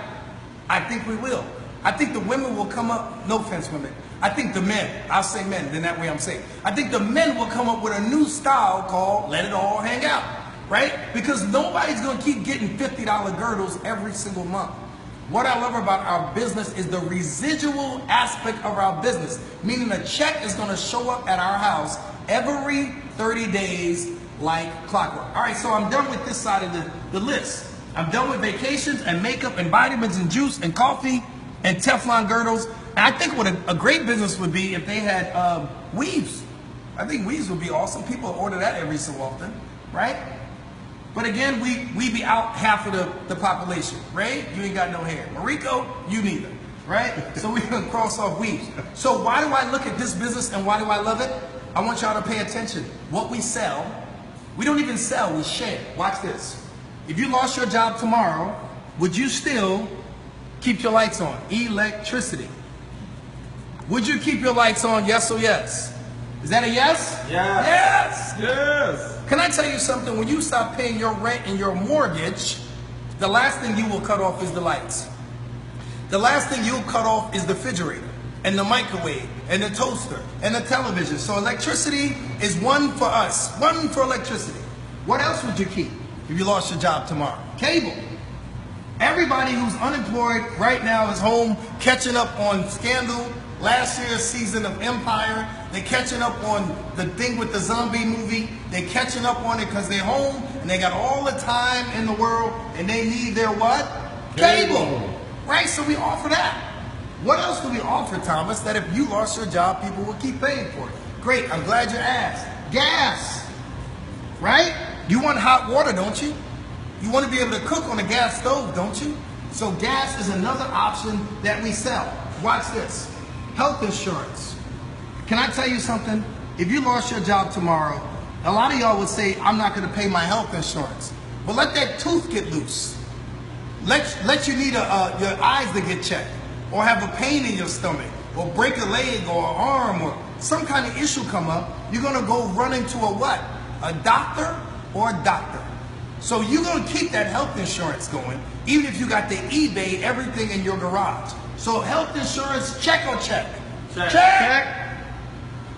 I think we will. I think the women will come up, no offense women, I think the men, I'll say men, then that way I'm safe. I think the men will come up with a new style called let it all hang out, right? Because nobody's going to keep getting $50 girdles every single month. What I love about our business is the residual aspect of our business, meaning a check is going to show up at our house every 30 days like clockwork. All right, so I'm done with this side of the list. I'm done with vacations and makeup and vitamins and juice and coffee and Teflon girdles. And I think what a great business would be if they had weaves. I think weaves would be awesome. People order that every so often, right? But again, we be out half of the population. Ray, you ain't got no hair. Mariko, you neither, right? So we're gonna cross off weaves. So why do I look at this business and why do I love it? I want y'all to pay attention. What we sell, we don't even sell, we share. Watch this. If you lost your job tomorrow, would you still keep your lights on? Electricity. Would you keep your lights on, yes or yes? Is that a yes? Yes. Yes. Yes. Can I tell you something? When you stop paying your rent and your mortgage, the last thing you will cut off is the lights. The last thing you'll cut off is the refrigerator and the microwave and the toaster and the television. So electricity is one for us, one for electricity. What else would you keep if you lost your job tomorrow? Cable. Everybody who's unemployed right now is home catching up on Scandal, last year's season of Empire. They're catching up on the thing with the zombie movie. They're catching up on it because they're home and they got all the time in the world and they need their what? Cable. Right? So we offer that. What else do we offer, Thomas, that if you lost your job, people will keep paying for it? Great. I'm glad you asked. Gas. Right? You want hot water, don't you? You want to be able to cook on a gas stove, don't you? So gas is another option that we sell. Watch this. Health insurance. Can I tell you something? If you lost your job tomorrow, a lot of y'all would say, I'm not going to pay my health insurance. But let that tooth get loose. Let you need your eyes to get checked, or have a pain in your stomach, or break a leg or an arm, or some kind of issue come up. You're going to go run into a what? A doctor or a doctor. So you're going to keep that health insurance going, even if you got the eBay, everything in your garage. So health insurance, check or check? Check. Check.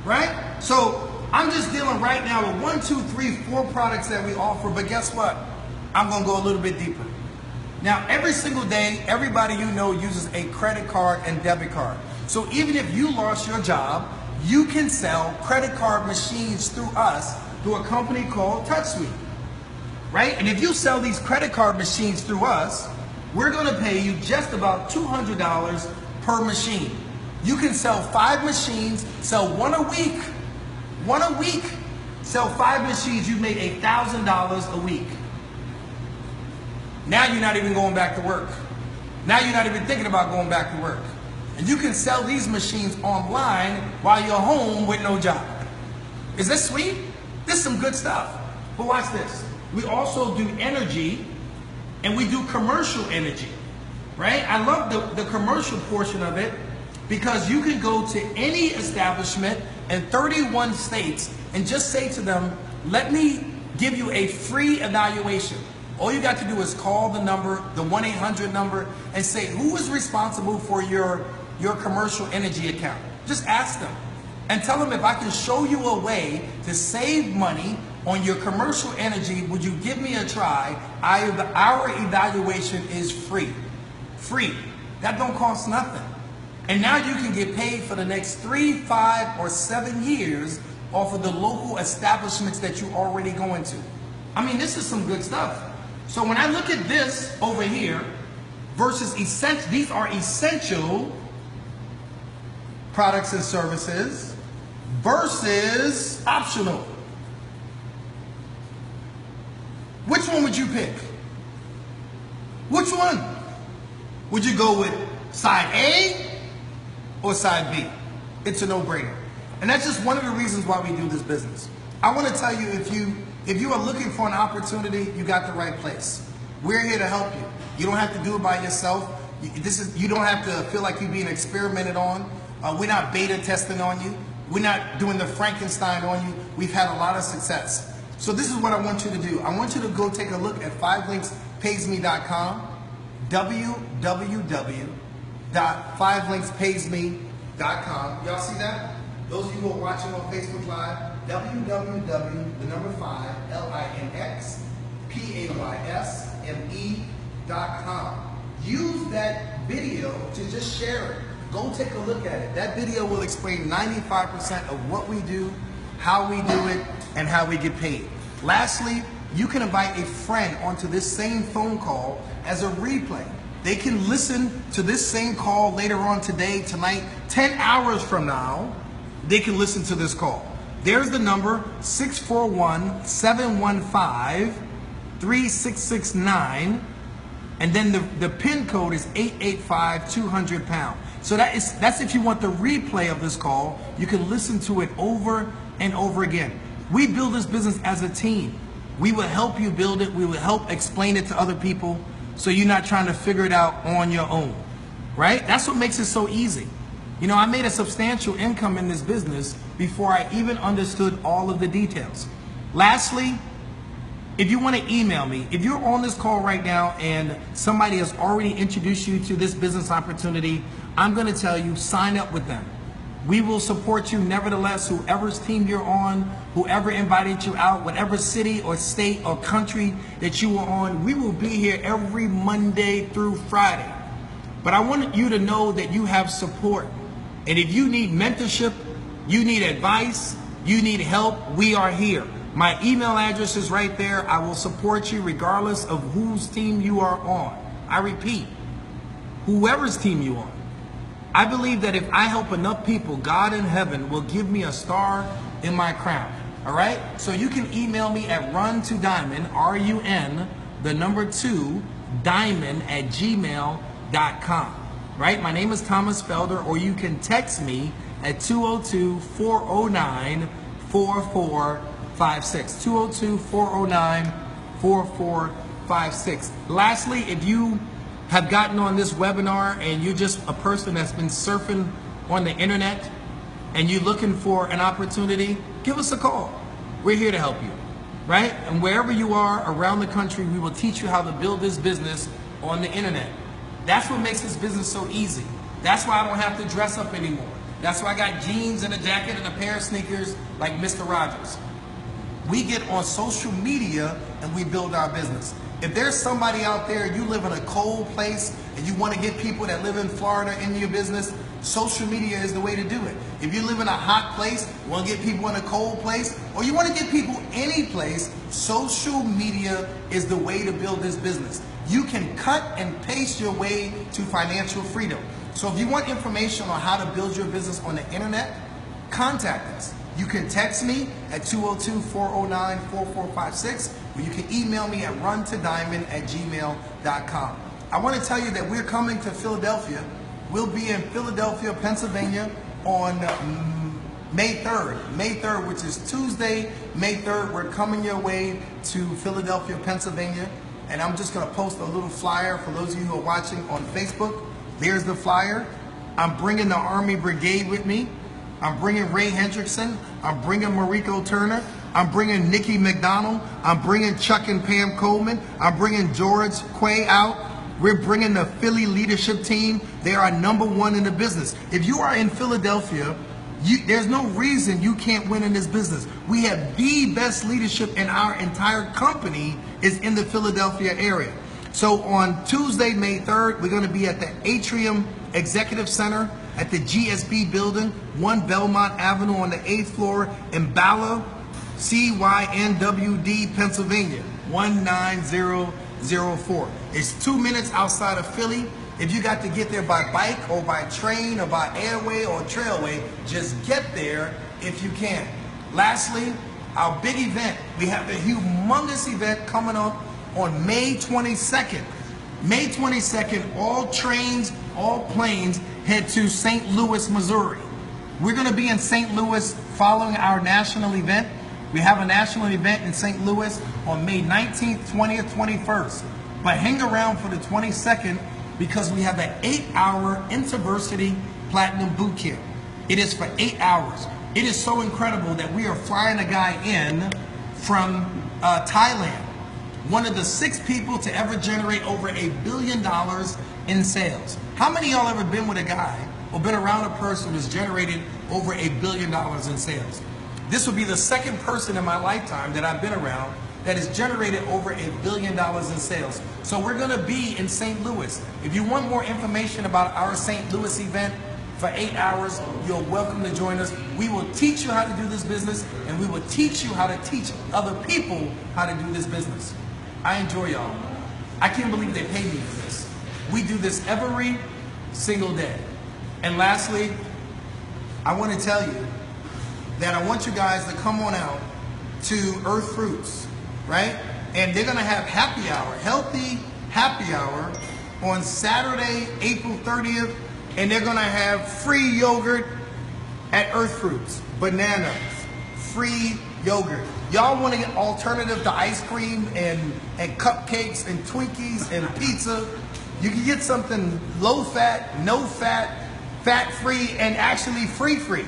Right? So I'm just dealing right now with 1, 2, 3, 4 products that we offer, but guess what? I'm going to go a little bit deeper. Now, every single day, everybody you know uses a credit card and debit card. So even if you lost your job, you can sell credit card machines through us, through a company called TouchSuite. Right? And if you sell these credit card machines through us, we're going to pay you just about $200 per machine. You can sell 5 machines, sell one a week. One a week. Sell 5 machines, you've made $1,000 a week. Now you're not even going back to work. Now you're not even thinking about going back to work. And you can sell these machines online while you're home with no job. Is this sweet? This is some good stuff. But watch this. We also do energy, and we do commercial energy, right? I love the commercial portion of it because you can go to any establishment in 31 states and just say to them, let me give you a free evaluation. All you got to do is call the number, the 1-800 number, and say, who is responsible for your commercial energy account? Just ask them and tell them, if I can show you a way to save money on your commercial energy, would you give me a try? Our evaluation is free. Free. That don't cost nothing. And now you can get paid for the next 3, 5, or 7 years off of the local establishments that you're already going to. I mean, this is some good stuff. So when I look at this over here versus essential, these are essential products and services versus optional. Which one would you pick? Which one? Would you go with side A or side B? It's a no-brainer. And that's just one of the reasons why we do this business. I want to tell you, if you are looking for an opportunity, you got the right place. We're here to help you. You don't have to do it by yourself. You don't have to feel like you're being experimented on. We're not beta testing on you. We're not doing the Frankenstein on you. We've had a lot of success. So this is what I want you to do. I want you to go take a look at 5linkspaysme.com, www.5linkspaysme.com. Y'all see that? Those of you who are watching on Facebook Live, www.5linkspaysme.com. Use that video to just share it. Go take a look at it. That video will explain 95% of what we do, how we do it, and how we get paid. Lastly, you can invite a friend onto this same phone call as a replay. They can listen to this same call later on today, tonight, 10 hours from now. They can listen to this call. There's the number, 641-715-3669. And then the PIN code is 885-200#. So that's if you want the replay of this call. You can listen to it over and over again. We build this business as a team. We will help you build it. We will help explain it to other people so you're not trying to figure it out on your own, right? That's what makes it so easy. You know, I made a substantial income in this business before I even understood all of the details. Lastly, if you want to email me, if you're on this call right now and somebody has already introduced you to this business opportunity, I'm going to tell you, sign up with them. We will support you nevertheless, whoever's team you're on, whoever invited you out, whatever city or state or country that you are on, we will be here every Monday through Friday. But I want you to know that you have support. And if you need mentorship, you need advice, you need help, we are here. My email address is right there. I will support you regardless of whose team you are on. I repeat, whoever's team you are. I believe that if I help enough people, God in heaven will give me a star in my crown. All right? So you can email me at run2diamond, RUN, 2, diamond @gmail.com. Right? My name is Thomas Felder, or you can text me at 202-409-4456. 202-409-4456. Lastly, if you have gotten on this webinar and you're just a person that's been surfing on the internet and you're looking for an opportunity, give us a call. We're here to help you, right? And wherever you are around the country, we will teach you how to build this business on the internet. That's what makes this business so easy. That's why I don't have to dress up anymore. That's why I got jeans and a jacket and a pair of sneakers like Mr. Rogers. We get on social media and we build our business. If there's somebody out there, you live in a cold place and you want to get people that live in Florida into your business, social media is the way to do it. If you live in a hot place, you want to get people in a cold place, or you want to get people any place, social media is the way to build this business. You can cut and paste your way to financial freedom. So if you want information on how to build your business on the internet, contact us. You can text me at 202-409-4456, or you can email me at run2diamond@gmail.com. I want to tell you that we're coming to Philadelphia. We'll be in Philadelphia, Pennsylvania on May 3rd. May 3rd, which is Tuesday, May 3rd. We're coming your way to Philadelphia, Pennsylvania. And I'm just going to post a little flyer for those of you who are watching on Facebook. There's the flyer. I'm bringing the Army Brigade with me. I'm bringing Ray Hendrickson. I'm bringing Mariko Turner. I'm bringing Nikki McDonald. I'm bringing Chuck and Pam Coleman. I'm bringing George Quay out. We're bringing the Philly leadership team. They are #1 in the business. If you are in Philadelphia, there's no reason you can't win in this business. We have the best leadership in our entire company is in the Philadelphia area. So on Tuesday, May 3rd, we're going to be at the Atrium Executive Center at the GSB building, 1 Belmont Avenue on the 8th floor in Bala, CYNWD, Pennsylvania, 19004. It's 2 minutes outside of Philly. If you got to get there by bike or by train or by airway or trailway, just get there if you can. Lastly, our big event. We have a humongous event coming up on May 22nd. May 22nd, all trains, all planes head to St. Louis, Missouri. We're going to be in St. Louis following our national event. We have a national event in St. Louis on May 19th, 20th, 21st. But hang around for the 22nd because we have an 8-hour InterVarsity Platinum Boot Camp. It is for 8 hours. It is so incredible that we are flying a guy in from Thailand. One of the 6 people to ever generate over $1 billion in sales. How many of y'all ever been with a guy or been around a person who's generated over $1 billion in sales? This will be the second person in my lifetime that I've been around that has generated over $1 billion in sales. So we're gonna be in St. Louis. If you want more information about our St. Louis event for 8 hours, you're welcome to join us. We will teach you how to do this business, and we will teach you how to teach other people how to do this business. I enjoy y'all. I can't believe they paid me for this. We do this every single day. And lastly, I want to tell you that I want you guys to come on out to Earth Fruits, right? And they're gonna have happy hour, healthy happy hour on Saturday, April 30th, and they're gonna have free yogurt at Earth Fruits, bananas, free yogurt. Y'all want an alternative to ice cream and cupcakes and Twinkies and pizza? You can get something low fat, no fat, fat free, and actually free,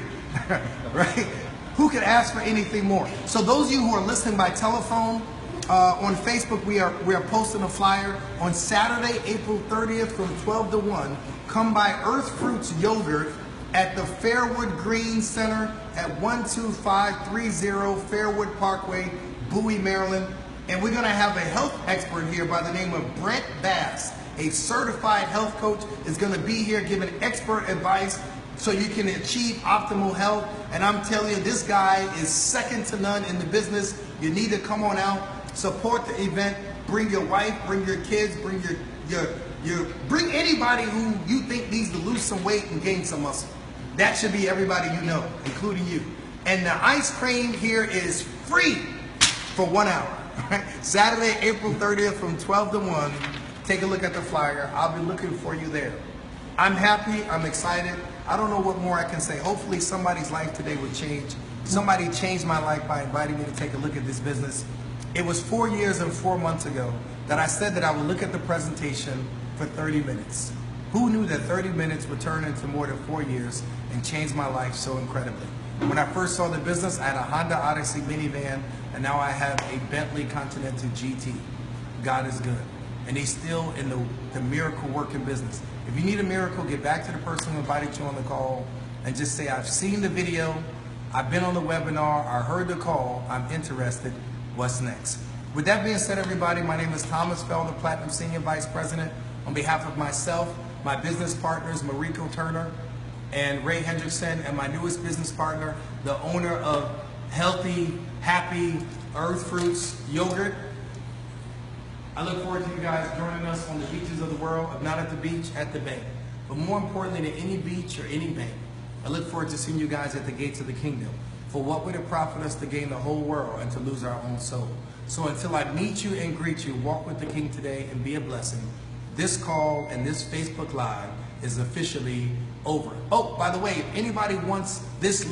right? Who could ask for anything more? So those of you who are listening by telephone, on Facebook, we are posting a flyer on Saturday, April 30th from 12 to 1. Come by Earth Fruits Yogurt at the Fairwood Green Center at 12530 Fairwood Parkway, Bowie, Maryland. And we're gonna have a health expert here by the name of Brent Bass, a certified health coach, is gonna be here giving expert advice so you can achieve optimal health. And I'm telling you, this guy is second to none in the business. You need to come on out, support the event, bring your wife, bring your kids, bring bring anybody who you think needs to lose some weight and gain some muscle. That should be everybody you know, including you. And the ice cream here is free for 1 hour. Right? Saturday, April 30th from 12 to 1. Take a look at the flyer. I'll be looking for you there. I'm happy, I'm excited. I don't know what more I can say. Hopefully somebody's life today would change. Somebody changed my life by inviting me to take a look at this business. It was 4 years and 4 months ago that I said that I would look at the presentation for 30 minutes. Who knew that 30 minutes would turn into more than 4 years and change my life so incredibly? When I first saw the business, I had a Honda Odyssey minivan, and now I have a Bentley Continental GT. God is good. And he's still in the miracle working business. If you need a miracle, get back to the person who invited you on the call and just say, I've seen the video, I've been on the webinar, I heard the call, I'm interested, what's next? With that being said, everybody, my name is Thomas Felder, Platinum Senior Vice President. On behalf of myself, my business partners, Mariko Turner and Ray Hendrickson, and my newest business partner, the owner of Healthy, Happy Earth Fruits Yogurt. I look forward to you guys joining us on the beaches of the world, if not at the beach, at the bank. But more importantly than any beach or any bank, I look forward to seeing you guys at the gates of the kingdom. For what would it profit us to gain the whole world and to lose our own soul? So until I meet you and greet you, walk with the King today and be a blessing. This call and this Facebook Live is officially over. Oh, by the way, if anybody wants this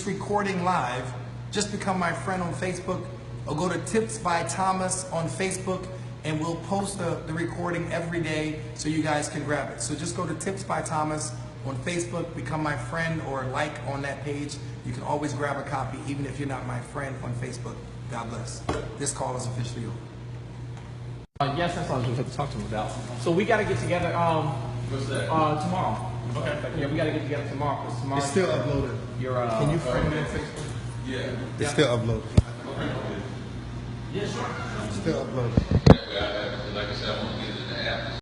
recording live, just become my friend on Facebook or go to Tips by Thomas on Facebook, and we'll post the recording every day so you guys can grab it. So just go to Tips by Thomas on Facebook, become my friend or like on that page. You can always grab a copy even if you're not my friend on Facebook. God bless. This call is officially over. Yes, that's what I was going to talk to him about. So we got to get together What's that? tomorrow. Okay. Yeah, we got to get together tomorrow. Because tomorrow It's still uploaded. Can you frame it on Facebook? Yeah. It's still uploaded. Yeah, sure. It's still uploaded.